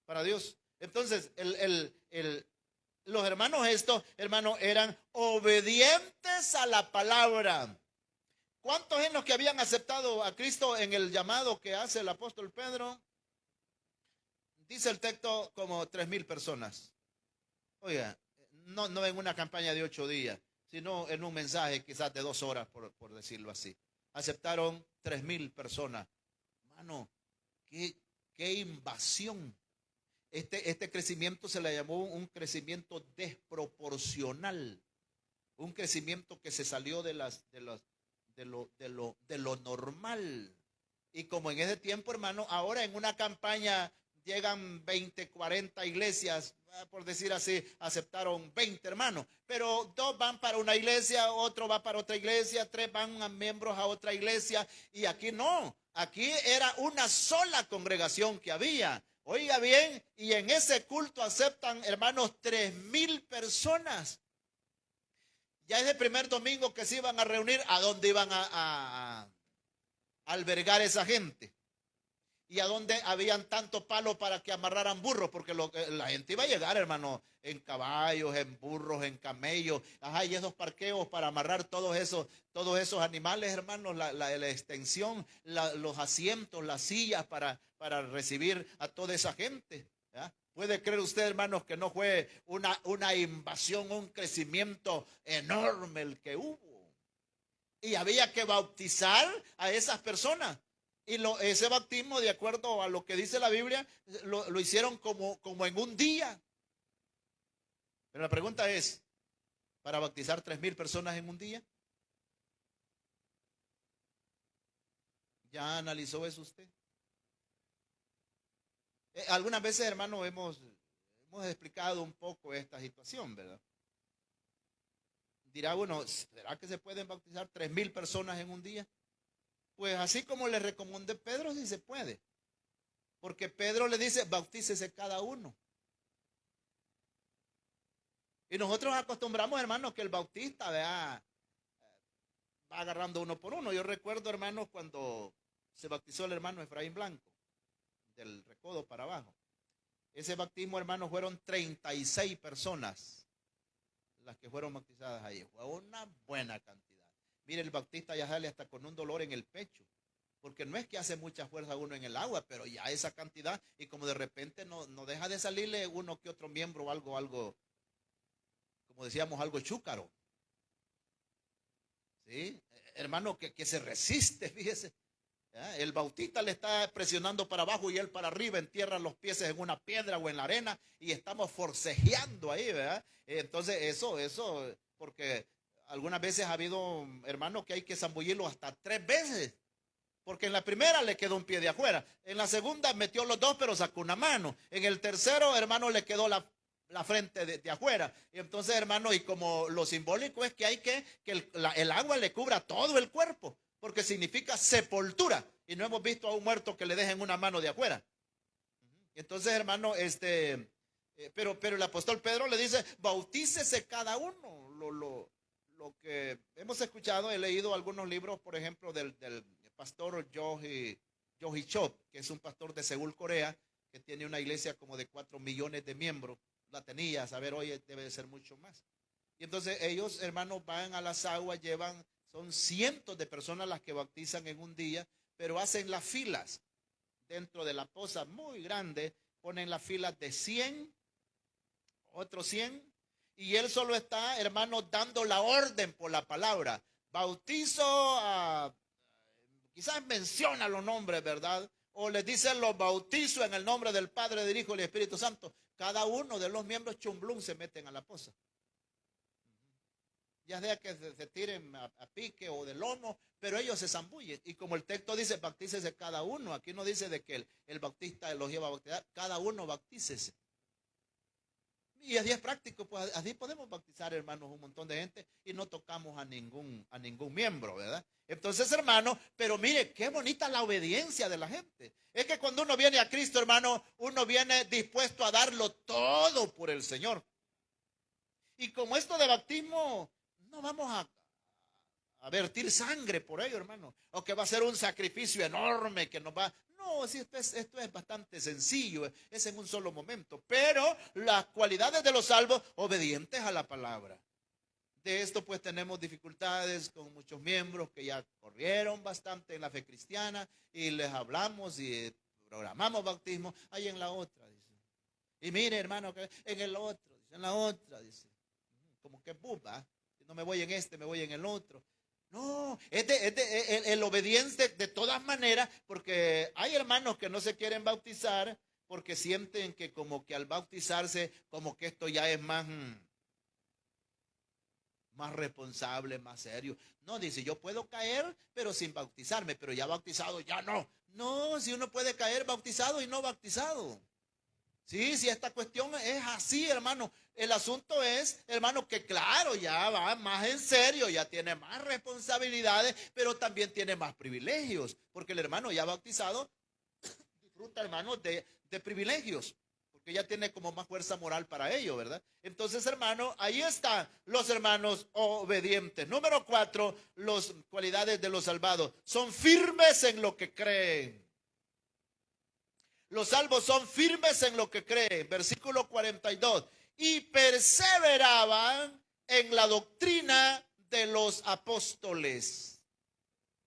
para Dios. Entonces, los hermanos hermanos, eran obedientes a la palabra. ¿Cuántos en los que habían aceptado a Cristo en el llamado que hace el apóstol Pedro? Dice el texto como 3,000 personas. Oiga, no en una campaña de 8 días. Sino en un mensaje quizás de 2 horas, por decirlo así. Aceptaron 3,000 personas. Hermano, qué invasión. Este crecimiento se le llamó un crecimiento desproporcional. Un crecimiento que se salió de lo normal. Y como en ese tiempo, hermano, ahora en una campaña llegan 20, 40 iglesias, por decir así, aceptaron 20 hermanos, pero 2 van para una iglesia, otro va para otra iglesia, 3 van a miembros a otra iglesia, y aquí no, aquí era una sola congregación que había. Oiga bien, y en ese culto aceptan, hermanos, 3,000 personas. Ya es el primer domingo que se iban a reunir, ¿a dónde iban a albergar esa gente? Y a dónde habían tanto palo para que amarraran burros, porque la gente iba a llegar, hermano, en caballos, en burros, en camellos. Ajá, y esos parqueos para amarrar todos esos animales, hermanos, la extensión, los asientos, las sillas para recibir a toda esa gente. ¿Ya? ¿Puede creer usted, hermanos, que no fue una invasión, un crecimiento enorme el que hubo? Y había que bautizar a esas personas. Y ese bautismo, de acuerdo a lo que dice la Biblia, lo hicieron como en un día. Pero la pregunta es, ¿para bautizar 3,000 personas en un día? ¿Ya analizó eso usted? Algunas veces, hermano, hemos explicado un poco esta situación, ¿verdad? Dirá uno, ¿será que se pueden bautizar 3,000 personas en un día? Pues así como le recomendé Pedro, sí se puede. Porque Pedro le dice, bautícese cada uno. Y nosotros acostumbramos, hermanos, que el bautista va agarrando uno por uno. Yo recuerdo, hermanos, cuando se bautizó el hermano Efraín Blanco, del Recodo para abajo. Ese bautismo, hermanos, fueron 36 personas las que fueron bautizadas ahí. Fue una buena cantidad. Mire, el bautista ya sale hasta con un dolor en el pecho. Porque no es que hace mucha fuerza uno en el agua, pero ya esa cantidad, y como de repente no deja de salirle uno que otro miembro, algo, como decíamos, algo chúcaro. ¿Sí? Hermano, que se resiste, fíjese. ¿Ya? El bautista le está presionando para abajo y él para arriba, entierra los pies en una piedra o en la arena, y estamos forcejeando ahí, ¿verdad? Entonces eso, porque algunas veces ha habido, hermano, que hay que zambullirlo hasta 3 veces. Porque en la primera le quedó un pie de afuera. En la segunda metió los 2, pero sacó una mano. En el tercero, hermano, le quedó la frente de afuera. Y entonces, hermano, y como lo simbólico es que hay que el agua le cubra todo el cuerpo. Porque significa sepultura. Y no hemos visto a un muerto que le dejen una mano de afuera. Entonces, hermano, pero el apóstol Pedro le dice, bautícese cada uno. Lo que hemos escuchado, he leído algunos libros, por ejemplo, del pastor Yogi Chop, que es un pastor de Seúl, Corea, que tiene una iglesia como de 4 millones de miembros. La tenía, a saber, hoy debe de ser mucho más. Y entonces ellos, hermanos, van a las aguas, son cientos de personas las que bautizan en un día, pero hacen las filas dentro de la poza muy grande, ponen las filas de 100, otros 100, y él solo está, hermanos, dando la orden por la palabra. Bautizo a... Quizás menciona los nombres, ¿verdad? O les dice, los bautizo en el nombre del Padre, del Hijo y del Espíritu Santo. Cada uno de los miembros chumblum se meten a la poza. Ya sea que se tiren a pique o de lomo, pero ellos se zambullen. Y como el texto dice, bautícese cada uno. Aquí no dice de que el bautista los lleva a bautizar. Cada uno bautícese. Y así es práctico, pues así podemos bautizar, hermanos, un montón de gente y no tocamos a ningún miembro, ¿verdad? Entonces, hermano, pero mire, qué bonita la obediencia de la gente. Es que cuando uno viene a Cristo, hermano, uno viene dispuesto a darlo todo por el Señor. Y como esto de bautismo, no vamos a vertir sangre por ello, hermano. O que va a ser un sacrificio enorme que nos va... No, si esto es bastante sencillo, es en un solo momento. Pero las cualidades de los salvos, obedientes a la palabra. De esto pues tenemos dificultades con muchos miembros que ya corrieron bastante en la fe cristiana y les hablamos y programamos bautismo. Ahí en la otra, dice. Y mire, hermano, que en el otro, dice, en la otra, dice. Como que pupa, no me voy en este, me voy en el otro. No, el obediente de todas maneras, porque hay hermanos que no se quieren bautizar porque sienten que como que al bautizarse, como que esto ya es más responsable, más serio. No, dice, yo puedo caer, pero sin bautizarme, pero ya bautizado, ya no. No, si uno puede caer bautizado y no bautizado. Sí, sí, esta cuestión es así, hermano. El asunto es, hermano, que claro, ya va más en serio, ya tiene más responsabilidades, pero también tiene más privilegios, porque el hermano ya bautizado disfruta, hermano, de privilegios, porque ya tiene como más fuerza moral para ello, ¿verdad? Entonces, hermano, ahí están los hermanos obedientes. Número 4, las cualidades de los salvados. Son firmes en lo que creen. Los salvos son firmes en lo que creen. Versículo 42. Y perseveraban en la doctrina de los apóstoles.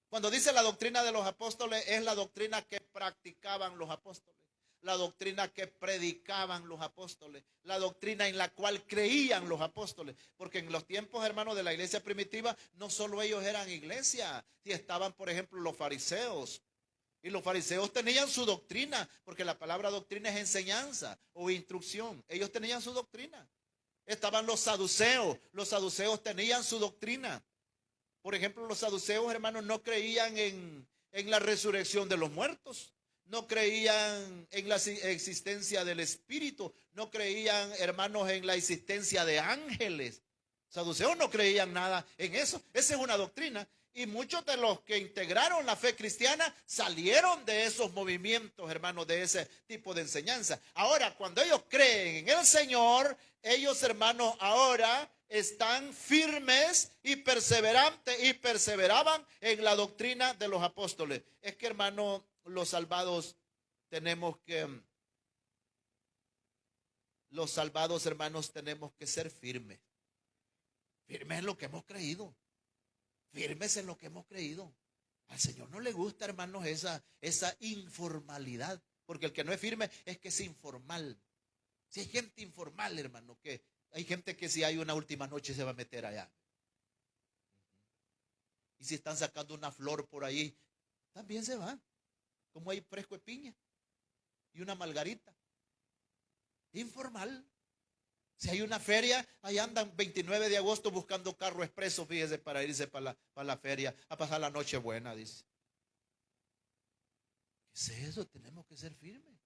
Cuando dice la doctrina de los apóstoles, es la doctrina que practicaban los apóstoles, la doctrina que predicaban los apóstoles, la doctrina en la cual creían los apóstoles. Porque en los tiempos, hermanos, de la iglesia primitiva, no solo ellos eran iglesia, si estaban, por ejemplo, los fariseos. Y los fariseos tenían su doctrina, porque la palabra doctrina es enseñanza o instrucción. Ellos tenían su doctrina. Estaban los saduceos tenían su doctrina. Por ejemplo, los saduceos, hermanos, no creían en la resurrección de los muertos, no creían en la existencia del espíritu, no creían, hermanos, en la existencia de ángeles. Saduceos no creían nada en eso. Esa es una doctrina. Y muchos de los que integraron la fe cristiana salieron de esos movimientos, hermanos, de ese tipo de enseñanza. Ahora, cuando ellos creen en el Señor, ellos, hermanos, ahora están firmes y perseverantes y perseveraban en la doctrina de los apóstoles. Es que, hermanos, los salvados hermanos, tenemos que ser firmes. Firmes en lo que hemos creído. Firmes en lo que hemos creído. Al Señor no le gusta, hermanos, esa informalidad. Porque el que no es firme es que es informal. Si hay gente informal, hermano, que hay gente que si hay una última noche se va a meter allá. Y si están sacando una flor por ahí, también se van. Como hay fresco de piña y una margarita. Informal. Si hay una feria, ahí andan 29 de agosto buscando carro expreso, fíjese, para irse para la feria, a pasar la noche buena, dice. ¿Qué es eso? Tenemos que ser firmes.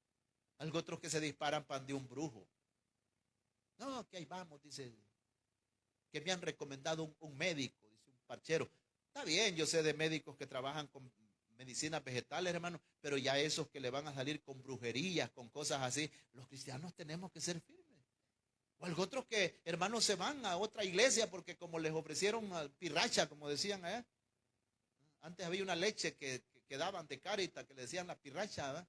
Algo otros que se disparan pan de un brujo. No, que ahí vamos, dice, que me han recomendado un médico, dice un parchero. Está bien, yo sé de médicos que trabajan con medicinas vegetales, hermano, pero ya esos que le van a salir con brujerías, con cosas así, los cristianos tenemos que ser firmes. O algo otros que, hermanos, se van a otra iglesia porque como les ofrecieron pirracha, como decían allá. Antes había una leche que daban de Cáritas, que le decían la pirracha, ¿verdad?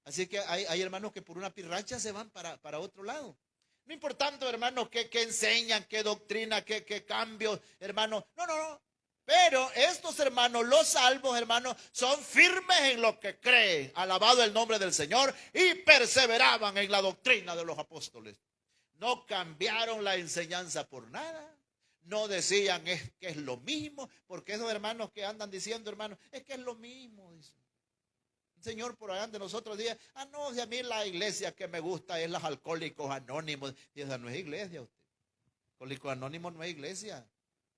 Así que hay hermanos que por una pirracha se van para otro lado. No importando, hermanos, qué enseñan, qué doctrina, qué cambios, hermanos. No. Pero estos hermanos, los salvos, hermanos, son firmes en lo que creen. Alabado el nombre del Señor. Y perseveraban en la doctrina de los apóstoles. No cambiaron la enseñanza por nada. No decían que es lo mismo. Porque esos hermanos que andan diciendo, hermanos, es que es lo mismo, dicen. El Señor por allá de nosotros dice, no, si a mí la iglesia que me gusta es los Alcohólicos Anónimos. Y esa no es iglesia, usted. Alcohólicos Anónimos no es iglesia.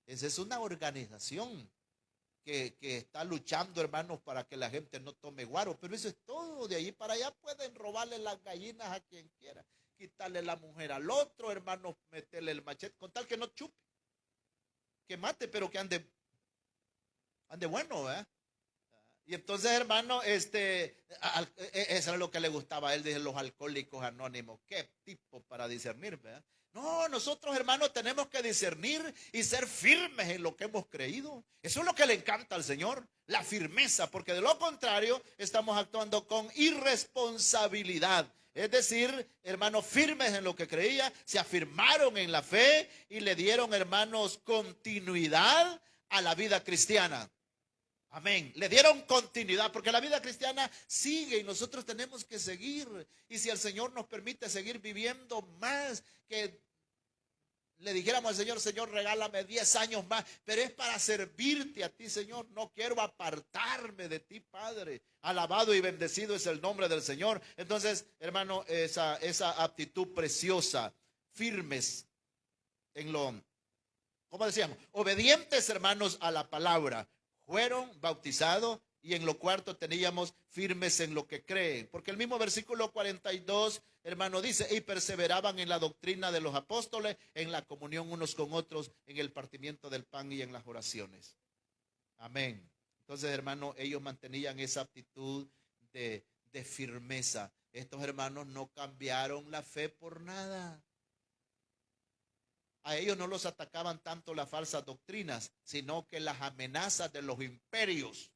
Esa es una organización que está luchando, hermanos, para que la gente no tome guaro. Pero eso es todo. De ahí para allá pueden robarle las gallinas a quien quiera. Quitarle la mujer al otro, hermanos, meterle el machete, con tal que no chupe. Que mate, pero que ande bueno, ¿verdad? Y entonces, hermano, eso era lo que le gustaba a él, de los Alcohólicos Anónimos. Qué tipo para discernir, ¿verdad? No, nosotros, hermanos, tenemos que discernir y ser firmes en lo que hemos creído. Eso es lo que le encanta al Señor, la firmeza, porque de lo contrario estamos actuando con irresponsabilidad. Es decir, hermanos, firmes en lo que creía, se afirmaron en la fe y le dieron, hermanos, continuidad a la vida cristiana. Amén. Le dieron continuidad porque la vida cristiana sigue y nosotros tenemos que seguir. Y si el Señor nos permite seguir viviendo más, que le dijéramos al Señor, Señor, regálame 10 años más, pero es para servirte a ti, Señor. No quiero apartarme de ti, Padre. Alabado y bendecido es el nombre del Señor. Entonces, hermano, esa actitud preciosa, firmes en lo, ¿cómo decíamos? Obedientes, hermanos, a la palabra. Fueron bautizados Y en lo cuarto teníamos firmes en lo que creen. Porque el mismo versículo 42, hermano, dice, y perseveraban en la doctrina de los apóstoles, en la comunión unos con otros, en el partimiento del pan y en las oraciones. Amén. Entonces, hermano, ellos mantenían esa actitud de firmeza. Estos hermanos no cambiaron la fe por nada. A ellos no los atacaban tanto las falsas doctrinas, sino que las amenazas de los imperios,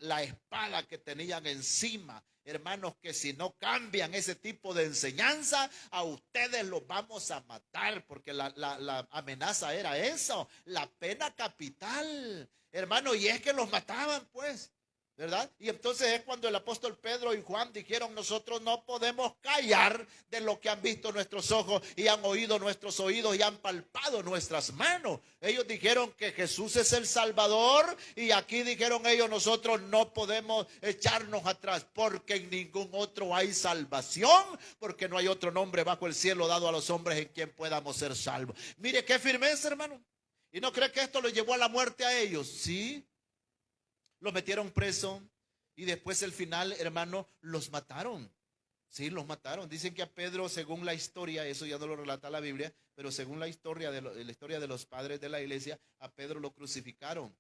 la espada que tenían encima, hermanos, que si no cambian ese tipo de enseñanza, a ustedes los vamos a matar, porque la amenaza era eso, la pena capital, hermano, y es que los mataban, pues, ¿verdad? Y entonces es cuando el apóstol Pedro y Juan dijeron, nosotros no podemos callar de lo que han visto nuestros ojos y han oído nuestros oídos y han palpado nuestras manos. Ellos dijeron que Jesús es el Salvador, y aquí dijeron ellos, nosotros no podemos echarnos atrás, porque en ningún otro hay salvación, porque no hay otro nombre bajo el cielo dado a los hombres en quien podamos ser salvos. Mire qué firmeza, hermano. ¿Y no cree que esto los llevó a la muerte a ellos? Sí. Los metieron preso y después el final, hermano, los mataron. Sí, los mataron. Dicen que a Pedro, según la historia, eso ya no lo relata la Biblia, pero según la historia de los padres de la iglesia, a Pedro lo crucificaron.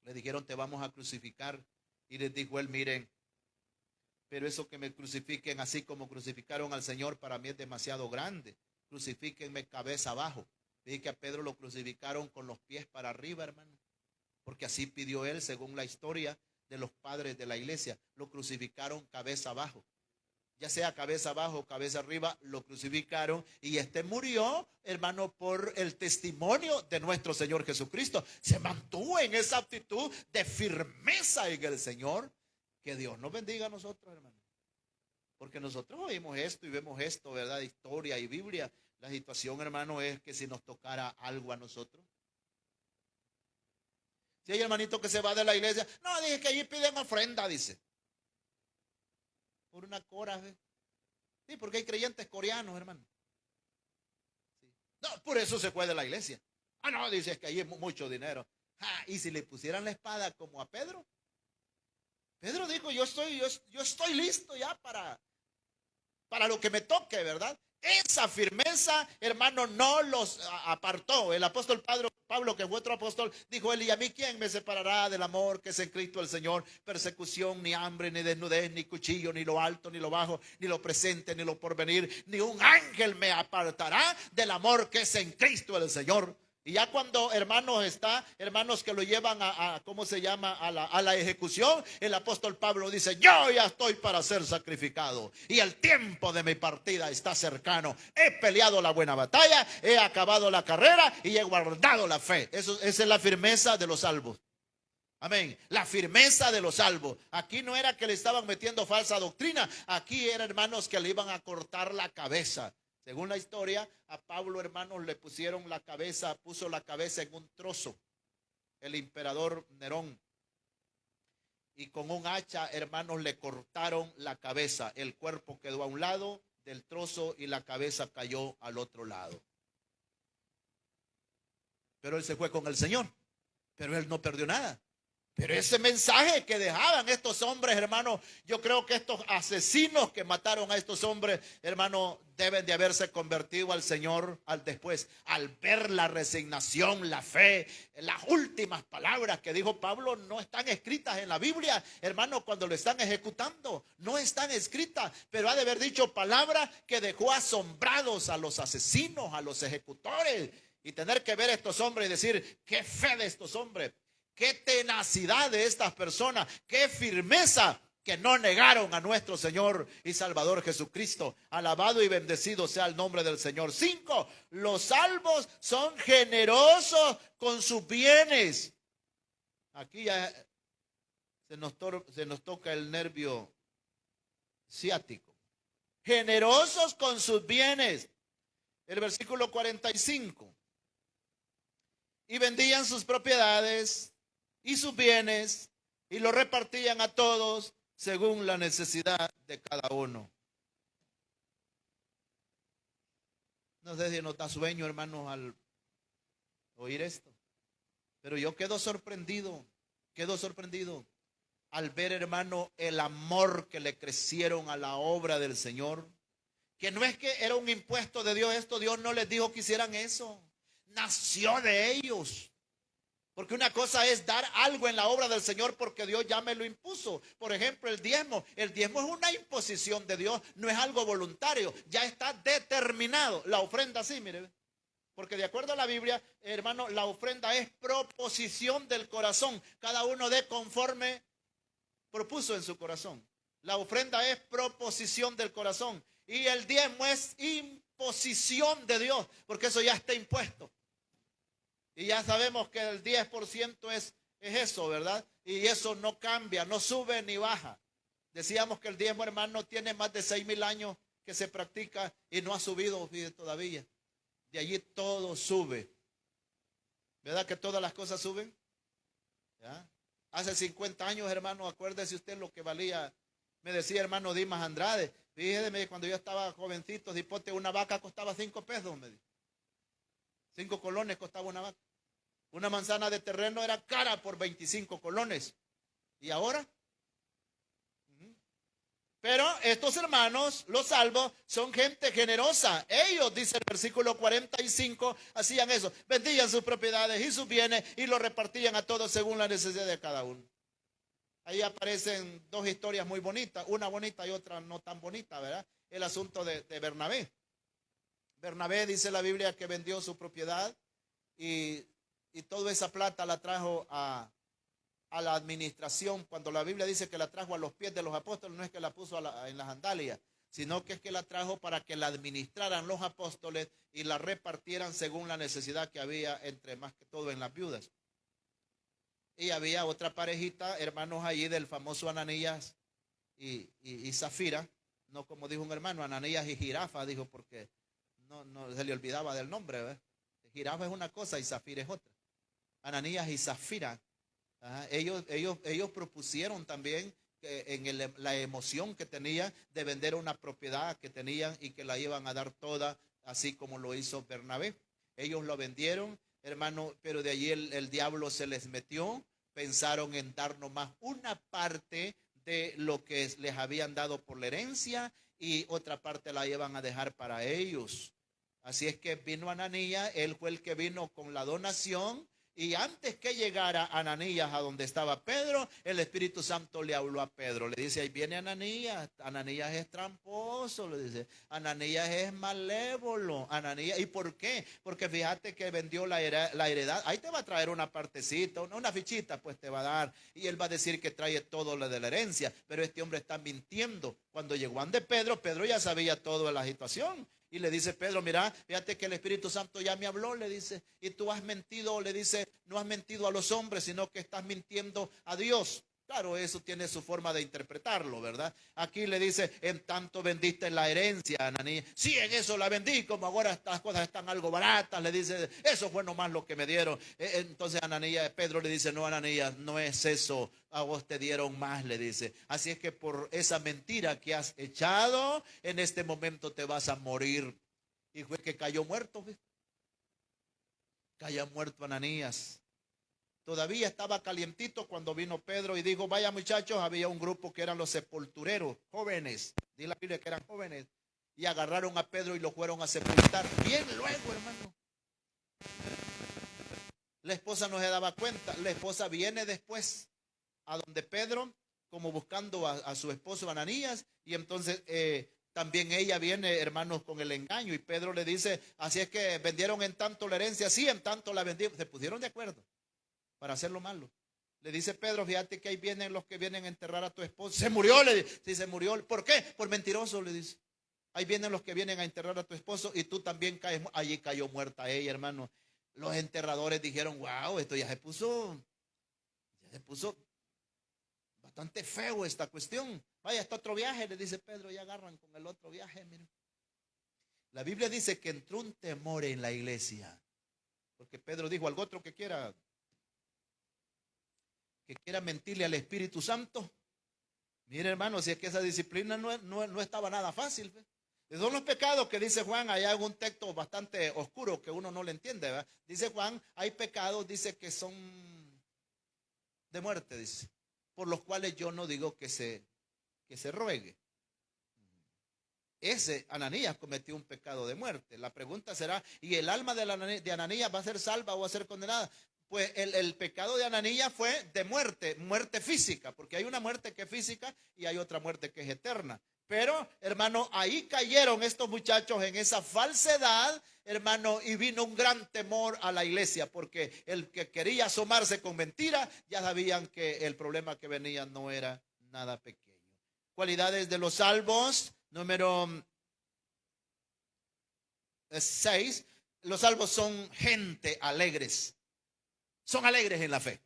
Le dijeron, te vamos a crucificar. Y les dijo él, miren, pero eso que me crucifiquen así como crucificaron al Señor, para mí es demasiado grande. Crucifíquenme cabeza abajo. Dije que a Pedro lo crucificaron con los pies para arriba, hermano. Porque así pidió él, según la historia de los padres de la iglesia. Lo crucificaron cabeza abajo. Ya sea cabeza abajo o cabeza arriba, lo crucificaron. Y este murió, hermano, por el testimonio de nuestro Señor Jesucristo. Se mantuvo en esa actitud de firmeza en el Señor. Que Dios nos bendiga a nosotros, hermano. Porque nosotros oímos esto y vemos esto, ¿verdad? Historia y Biblia. La situación, hermano, es que si nos tocara algo a nosotros. Si hay hermanito que se va de la iglesia, no, dije que allí piden ofrenda, dice. Por una cora, ¿eh? Sí, porque hay creyentes coreanos, hermano. Sí. No, por eso se fue de la iglesia. Ah, no, dice, es que allí hay mucho dinero. Ah, y si le pusieran la espada como a Pedro. Pedro dijo, yo estoy listo ya para lo que me toque, ¿verdad? Esa firmeza, hermano, no los apartó. El apóstol Pablo, que fue otro apóstol, dijo él, ¿y a mí quién me separará del amor que es en Cristo el Señor? Persecución, ni hambre, ni desnudez, ni cuchillo, ni lo alto, ni lo bajo, ni lo presente, ni lo porvenir, ni un ángel me apartará del amor que es en Cristo el Señor. Y ya cuando, hermanos que lo llevan ¿cómo se llama? A la ejecución, el apóstol Pablo dice, yo ya estoy para ser sacrificado y el tiempo de mi partida está cercano. He peleado la buena batalla, he acabado la carrera y he guardado la fe. Esa es la firmeza de los salvos. Amén. La firmeza de los salvos. Aquí no era que le estaban metiendo falsa doctrina. Aquí era, hermanos, que le iban a cortar la cabeza. Según la historia, a Pablo, hermanos, le puso la cabeza en un trozo, el emperador Nerón. Y con un hacha, hermanos, le cortaron la cabeza. El cuerpo quedó a un lado del trozo y la cabeza cayó al otro lado. Pero él se fue con el Señor. Pero él no perdió nada. Pero ese mensaje que dejaban estos hombres, hermanos, yo creo que estos asesinos que mataron a estos hombres, hermanos, deben de haberse convertido al Señor después, al ver la resignación, la fe, las últimas palabras que dijo Pablo no están escritas en la Biblia, hermanos, cuando lo están ejecutando, no están escritas, pero ha de haber dicho palabras que dejó asombrados a los asesinos, a los ejecutores, y tener que ver a estos hombres y decir, qué fe de estos hombres. Qué tenacidad de estas personas, qué firmeza, que no negaron a nuestro Señor y Salvador Jesucristo. Alabado y bendecido sea el nombre del Señor. 5, los salvos son generosos con sus bienes. Aquí ya se nos toca el nervio ciático. Generosos con sus bienes. El versículo 45. Y vendían sus propiedades y sus bienes y lo repartían a todos según la necesidad de cada uno. No sé si nos da sueño, hermanos, al oír esto, pero yo quedo sorprendido quedó sorprendido al ver, hermano, el amor que le crecieron a la obra del Señor. Que no es que era un impuesto de Dios esto, Dios no les dijo que hicieran eso. Nació de ellos. Porque una cosa es dar algo en la obra del Señor porque Dios ya me lo impuso. Por ejemplo, el diezmo. El diezmo es una imposición de Dios, no es algo voluntario. Ya está determinado. La ofrenda sí, mire. Porque de acuerdo a la Biblia, hermano, la ofrenda es proposición del corazón. Cada uno dé conforme propuso en su corazón. La ofrenda es proposición del corazón. Y el diezmo es imposición de Dios, porque eso ya está impuesto. Y ya sabemos que el 10% es eso, ¿verdad? Y eso no cambia, no sube ni baja. Decíamos que el diezmo, hermano, tiene más de 6,000 años que se practica y no ha subido todavía. De allí todo sube. ¿Verdad que todas las cosas suben? ¿Ya? Hace 50 años, hermano, acuérdese usted lo que valía. Me decía hermano Dimas Andrade, fíjeme, cuando yo estaba jovencito, Dipote, una vaca costaba 5 pesos, me dijo. 5 colones costaba una vaca. Una manzana de terreno era cara por 25 colones. ¿Y ahora? Pero estos hermanos, los salvos, son gente generosa. Ellos, dice el versículo 45, hacían eso. Vendían sus propiedades y sus bienes y los repartían a todos según la necesidad de cada uno. Ahí aparecen dos historias muy bonitas, una bonita y otra no tan bonita, ¿verdad? El asunto de Bernabé. Bernabé, dice la Biblia, que vendió su propiedad y toda esa plata la trajo a la administración. Cuando la Biblia dice que la trajo a los pies de los apóstoles, no es que la puso en las sandalias, sino que es que la trajo para que la administraran los apóstoles y la repartieran según la necesidad que había, entre más que todo en las viudas. Y había otra parejita, hermanos allí del famoso Ananías y Zafira, no como dijo un hermano, Ananías y Jirafa, dijo, porque no se le olvidaba del nombre, ¿verdad? Jirafa es una cosa y Zafira es otra. Ananías y Zafira, ellos propusieron también en la emoción que tenía de vender una propiedad que tenían y que la iban a dar toda, así como lo hizo Bernabé. Ellos lo vendieron, hermano, pero de allí el diablo se les metió. Pensaron en dar nomás una parte de lo que les habían dado por la herencia y otra parte la iban a dejar para ellos. Así es que vino Ananías, él fue el que vino con la donación. Y antes que llegara Ananías a donde estaba Pedro, el Espíritu Santo le habló a Pedro. Le dice, ahí viene Ananías. Ananías es tramposo, le dice. Ananías es malévolo. Ananías, ¿y por qué? Porque fíjate que vendió la heredad. Ahí te va a traer una partecita, una fichita, pues te va a dar. Y él va a decir que trae todo lo de la herencia. Pero este hombre está mintiendo. Cuando llegó ante Pedro, Pedro ya sabía todo de la situación. Y le dice Pedro, mira, fíjate que el Espíritu Santo ya me habló, le dice, y tú has mentido, le dice, no has mentido a los hombres, sino que estás mintiendo a Dios. Claro, eso tiene su forma de interpretarlo, ¿verdad? Aquí le dice, en tanto vendiste la herencia, Ananías. Sí, en eso la vendí, como ahora estas cosas están algo baratas, le dice, eso fue nomás lo que me dieron. Entonces Pedro le dice, no, Ananías, no es eso, a vos te dieron más, le dice. Así es que por esa mentira que has echado, en este momento te vas a morir. Y fue que cayó muerto, ¿ves? Cayó muerto Ananías. Todavía estaba calientito cuando vino Pedro y dijo, vaya muchachos, había un grupo que eran los sepultureros, jóvenes, dice la Biblia que eran jóvenes, y agarraron a Pedro y lo fueron a sepultar. Bien luego, hermano. La esposa no se daba cuenta, la esposa viene después a donde Pedro, como buscando a su esposo Ananías, y entonces también ella viene, hermanos, con el engaño, y Pedro le dice, así es que vendieron en tanto la herencia, sí, en tanto la vendieron, se pusieron de acuerdo para hacer lo malo. Le dice Pedro, fíjate que ahí vienen los que vienen a enterrar a tu esposo. Se murió, le dice. Sí, se murió. ¿Por qué? Por mentiroso, le dice. Ahí vienen los que vienen a enterrar a tu esposo y tú también caes. Allí cayó muerta ella, hermano. Los enterradores dijeron, wow, esto ya se puso bastante feo esta cuestión. Vaya, está otro viaje, le dice Pedro, y agarran con el otro viaje, miren. La Biblia dice que entró un temor en la iglesia. Porque Pedro dijo, algo otro que quiera mentirle al Espíritu Santo. Mire, hermano, si es que esa disciplina no estaba nada fácil. Son los pecados que dice Juan, allá en un texto bastante oscuro que uno no le entiende, ¿verdad? Dice Juan, hay pecados, dice que son de muerte, dice, por los cuales yo no digo que se ruegue. Ese Ananías cometió un pecado de muerte. La pregunta será, ¿y el alma de Ananías va a ser salva o va a ser condenada? Pues el pecado de Ananías fue de muerte, muerte física, porque hay una muerte que es física y hay otra muerte que es eterna. Pero, hermano, ahí cayeron estos muchachos en esa falsedad, hermano, y vino un gran temor a la iglesia, porque el que quería asomarse con mentira, ya sabían que el problema que venía no era nada pequeño. Cualidades de los salvos, número 6. Los salvos son gente alegres. Son alegres en la fe.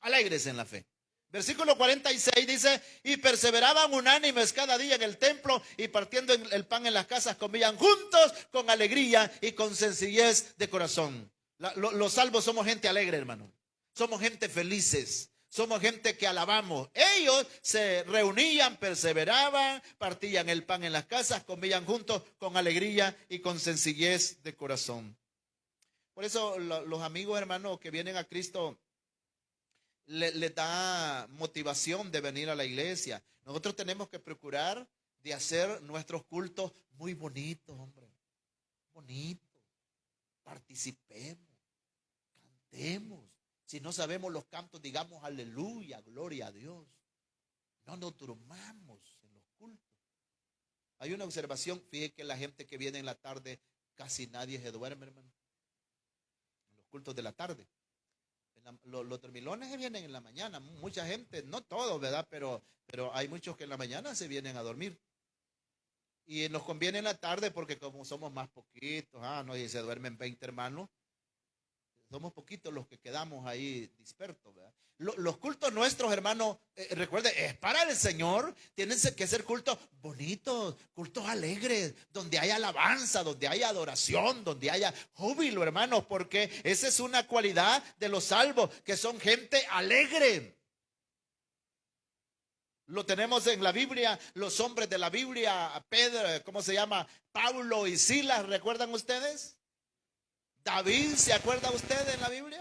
Alegres en la fe. Versículo 46 dice, y perseveraban unánimes cada día en el templo y partiendo el pan en las casas comían juntos con alegría y con sencillez de corazón. Los salvos somos gente alegre, hermano. Somos gente felices. Somos gente que alabamos. Ellos se reunían, perseveraban, partían el pan en las casas, comían juntos con alegría y con sencillez de corazón. Por eso los amigos, hermanos, que vienen a Cristo, le da motivación de venir a la iglesia. Nosotros tenemos que procurar de hacer nuestros cultos muy bonitos, hombre. Bonitos. Participemos. Cantemos. Si no sabemos los cantos, digamos aleluya, gloria a Dios. No nos durmamos en los cultos. Hay una observación, fíjate que la gente que viene en la tarde, casi nadie se duerme, hermano. En los cultos de la tarde. Los dormilones se vienen en la mañana. Mucha gente, no todos, ¿verdad? Pero hay muchos que en la mañana se vienen a dormir. Y nos conviene en la tarde porque como somos más poquitos, no, y se duermen 20 hermanos. Somos poquitos los que quedamos ahí dispersos, ¿verdad? Los cultos nuestros, hermanos, recuerden, es para el Señor. Tienen que ser cultos bonitos, cultos alegres, donde haya alabanza, donde haya adoración, donde haya júbilo, hermanos, porque esa es una cualidad de los salvos, que son gente alegre. Lo tenemos en la Biblia, los hombres de la Biblia, Pedro, ¿cómo se llama? Pablo y Silas, ¿recuerdan ustedes? David, ¿se acuerda usted en la Biblia?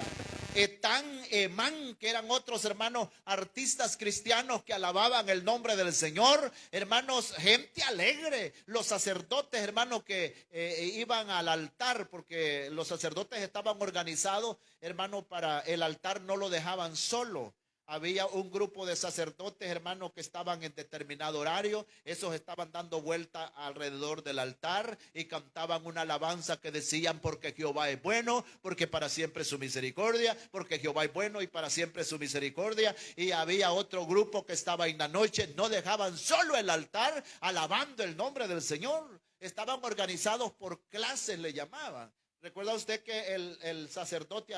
Etán, Emán, que eran otros hermanos artistas cristianos que alababan el nombre del Señor. Hermanos, gente alegre. Los sacerdotes, hermanos, que iban al altar, porque los sacerdotes estaban organizados, hermanos, para el altar no lo dejaban solo. Había un grupo de sacerdotes, hermanos, que estaban en determinado horario. Esos estaban dando vuelta alrededor del altar y cantaban una alabanza que decían: porque Jehová es bueno, porque para siempre es su misericordia, porque Jehová es bueno y para siempre es su misericordia. Y había otro grupo que estaba en la noche, no dejaban solo el altar, alabando el nombre del Señor. Estaban organizados por clases, le llamaban. ¿Recuerda usted que el sacerdote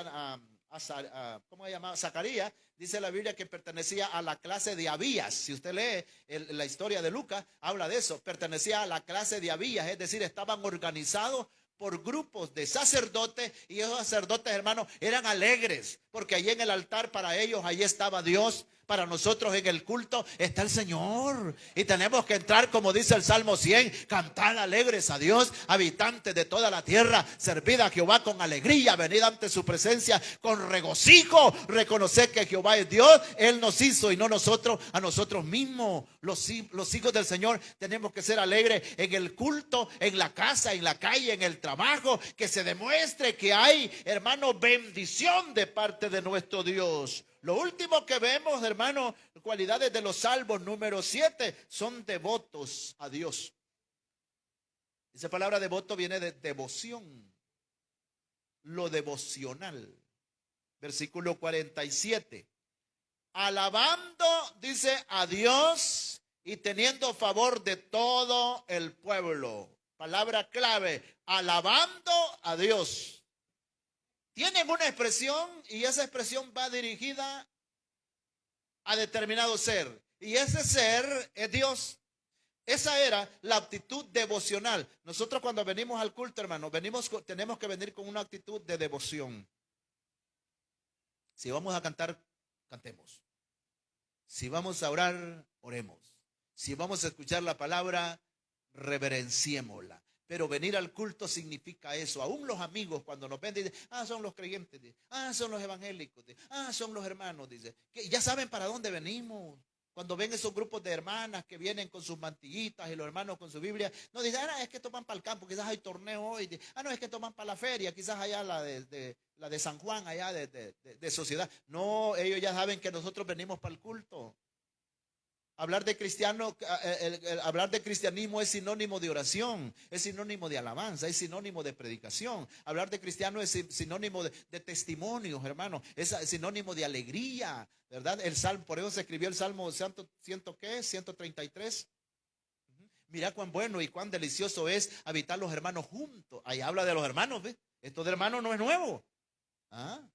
¿cómo se llamaba? Zacarías, dice la Biblia que pertenecía a la clase de Abías? Si usted lee la historia de Lucas, habla de eso. Pertenecía a la clase de Abías, es decir, estaban organizados por grupos de sacerdotes, y esos sacerdotes, hermanos, eran alegres, porque allí en el altar para ellos, allí estaba Dios. Para nosotros en el culto está el Señor, y tenemos que entrar, como dice el Salmo 100, cantar alegres a Dios, habitantes de toda la tierra, servid a Jehová con alegría, venid ante su presencia con regocijo, reconocer que Jehová es Dios. Él nos hizo y no nosotros a nosotros mismos. Los hijos del Señor tenemos que ser alegres en el culto, en la casa, en la calle, en el trabajo, que se demuestre que hay, hermano, bendición de parte de nuestro Dios. Lo último que vemos, hermano, cualidades de los salvos, número 7, son devotos a Dios. Esa palabra devoto viene de devoción, lo devocional. Versículo 47. Alabando, dice, a Dios y teniendo favor de todo el pueblo. Palabra clave, alabando a Dios. Tienen una expresión y esa expresión va dirigida a determinado ser. Y ese ser es Dios. Esa era la actitud devocional. Nosotros cuando venimos al culto, hermano, tenemos que venir con una actitud de devoción. Si vamos a cantar, cantemos. Si vamos a orar, oremos. Si vamos a escuchar la palabra, reverenciémosla. Pero venir al culto significa eso. Aún los amigos cuando nos ven dicen, son los creyentes, son los evangélicos, son los hermanos, dice, que ya saben para dónde venimos. Cuando ven esos grupos de hermanas que vienen con sus mantillitas y los hermanos con su Biblia, no dicen, es que toman para el campo, quizás hay torneo hoy. No, es que toman para la feria, quizás allá la de San Juan, allá de Sociedad. No, ellos ya saben que nosotros venimos para el culto. Hablar de hablar de cristianismo es sinónimo de oración, es sinónimo de alabanza, es sinónimo de predicación. Hablar de cristiano es sinónimo de testimonios, hermano, es sinónimo de alegría, ¿verdad? El salmo, por eso se escribió el Salmo 133. Mira cuán bueno y cuán delicioso es habitar los hermanos juntos. Ahí habla de los hermanos, ¿ves? Esto de hermanos no es nuevo.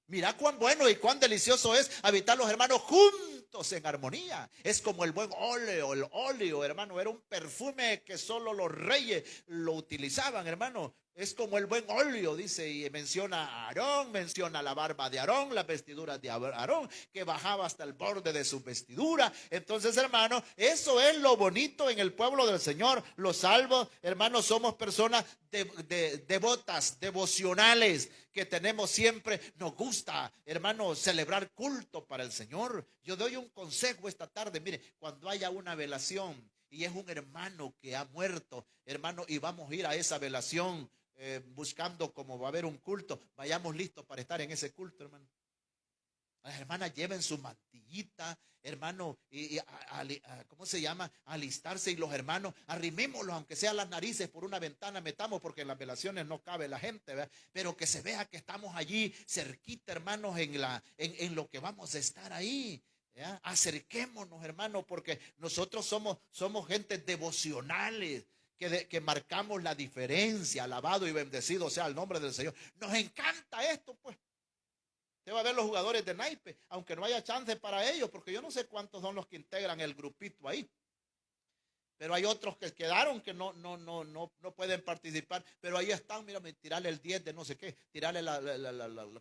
Mira cuán bueno y cuán delicioso es habitar los hermanos juntos en armonía. Es como el buen óleo. El óleo, hermano, era un perfume que solo los reyes lo utilizaban, hermano. Es como el buen óleo, dice, y menciona a Aarón, menciona la barba de Aarón, las vestiduras de Aarón, que bajaba hasta el borde de su vestidura. Entonces, hermano, eso es lo bonito en el pueblo del Señor. Los salvos, hermanos, somos personas devotas, devocionales, que tenemos siempre, nos gusta, hermano, celebrar culto para el Señor. Yo doy un consejo esta tarde, mire, cuando haya una velación y es un hermano que ha muerto, hermano, y vamos a ir a esa velación, buscando como va a haber un culto, vayamos listos para estar en ese culto, hermano. Las hermanas lleven su mantillita, hermano, ¿cómo se llama? Alistarse, y los hermanos, arrimémoslos, aunque sean las narices por una ventana, metamos, porque en las velaciones no cabe la gente, ¿verdad? Pero que se vea que estamos allí cerquita, hermanos, en lo que vamos a estar ahí. ¿Ya? Acerquémonos, hermanos, porque nosotros somos gente devocionales, que marcamos la diferencia. Alabado y bendecido sea el nombre del Señor. Nos encanta esto, pues. Usted va a ver los jugadores de naipe, aunque no haya chance para ellos, porque yo no sé cuántos son los que integran el grupito ahí. Pero hay otros que quedaron que no pueden participar. Pero ahí están, mírame, tirarle el 10 de no sé qué, tirarle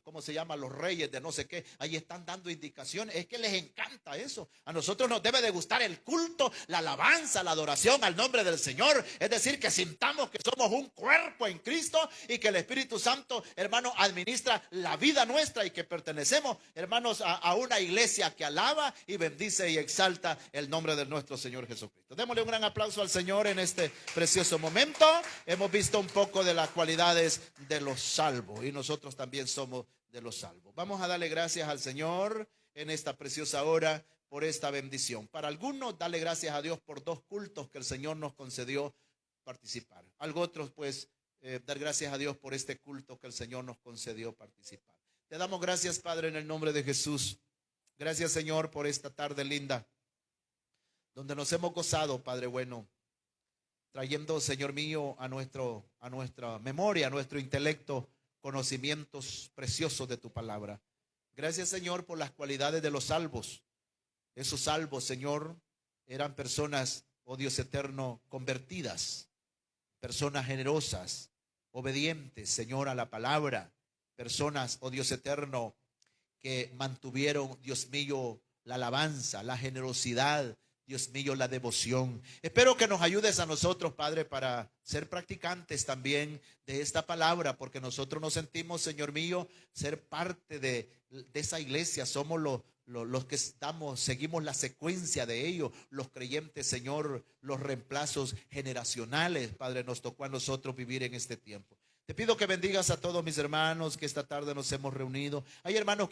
¿cómo se llama? Los reyes de no sé qué. Ahí están dando indicaciones. Es que les encanta eso. A nosotros nos debe de gustar el culto, la alabanza, la adoración al nombre del Señor. Es decir, que sintamos que somos un cuerpo en Cristo y que el Espíritu Santo, hermano, administra la vida nuestra y que pertenecemos, hermanos, a una iglesia que alaba y bendice y exalta el nombre de nuestro Señor Jesucristo. Démosle un gran aplauso al Señor en este precioso momento. Hemos visto un poco de las cualidades de los salvos y nosotros también somos de los salvos. Vamos a darle gracias al Señor en esta preciosa hora por esta bendición. Para algunos, darle gracias a Dios por 2 cultos que el Señor nos concedió participar. Algo otros, pues, dar gracias a Dios por este culto que el Señor nos concedió participar. Te damos gracias, Padre, en el nombre de Jesús. Gracias, Señor, por esta tarde linda, donde nos hemos gozado, Padre bueno, trayendo, Señor mío, a nuestra memoria, a nuestro intelecto, conocimientos preciosos de tu palabra. Gracias, Señor, por las cualidades de los salvos. Esos salvos, Señor, eran personas, oh Dios eterno, convertidas, personas generosas, obedientes, Señor, a la palabra, personas, oh Dios eterno, que mantuvieron, Dios mío, la alabanza, la generosidad, Dios mío, la devoción. Espero que nos ayudes a nosotros, Padre, para ser practicantes también de esta palabra, porque nosotros nos sentimos, Señor mío, ser parte de esa iglesia. Somos los que seguimos la secuencia de ellos, los creyentes, Señor, los reemplazos generacionales. Padre, nos tocó a nosotros vivir en este tiempo. Te pido que bendigas a todos mis hermanos que esta tarde nos hemos reunido. Hay hermanos que han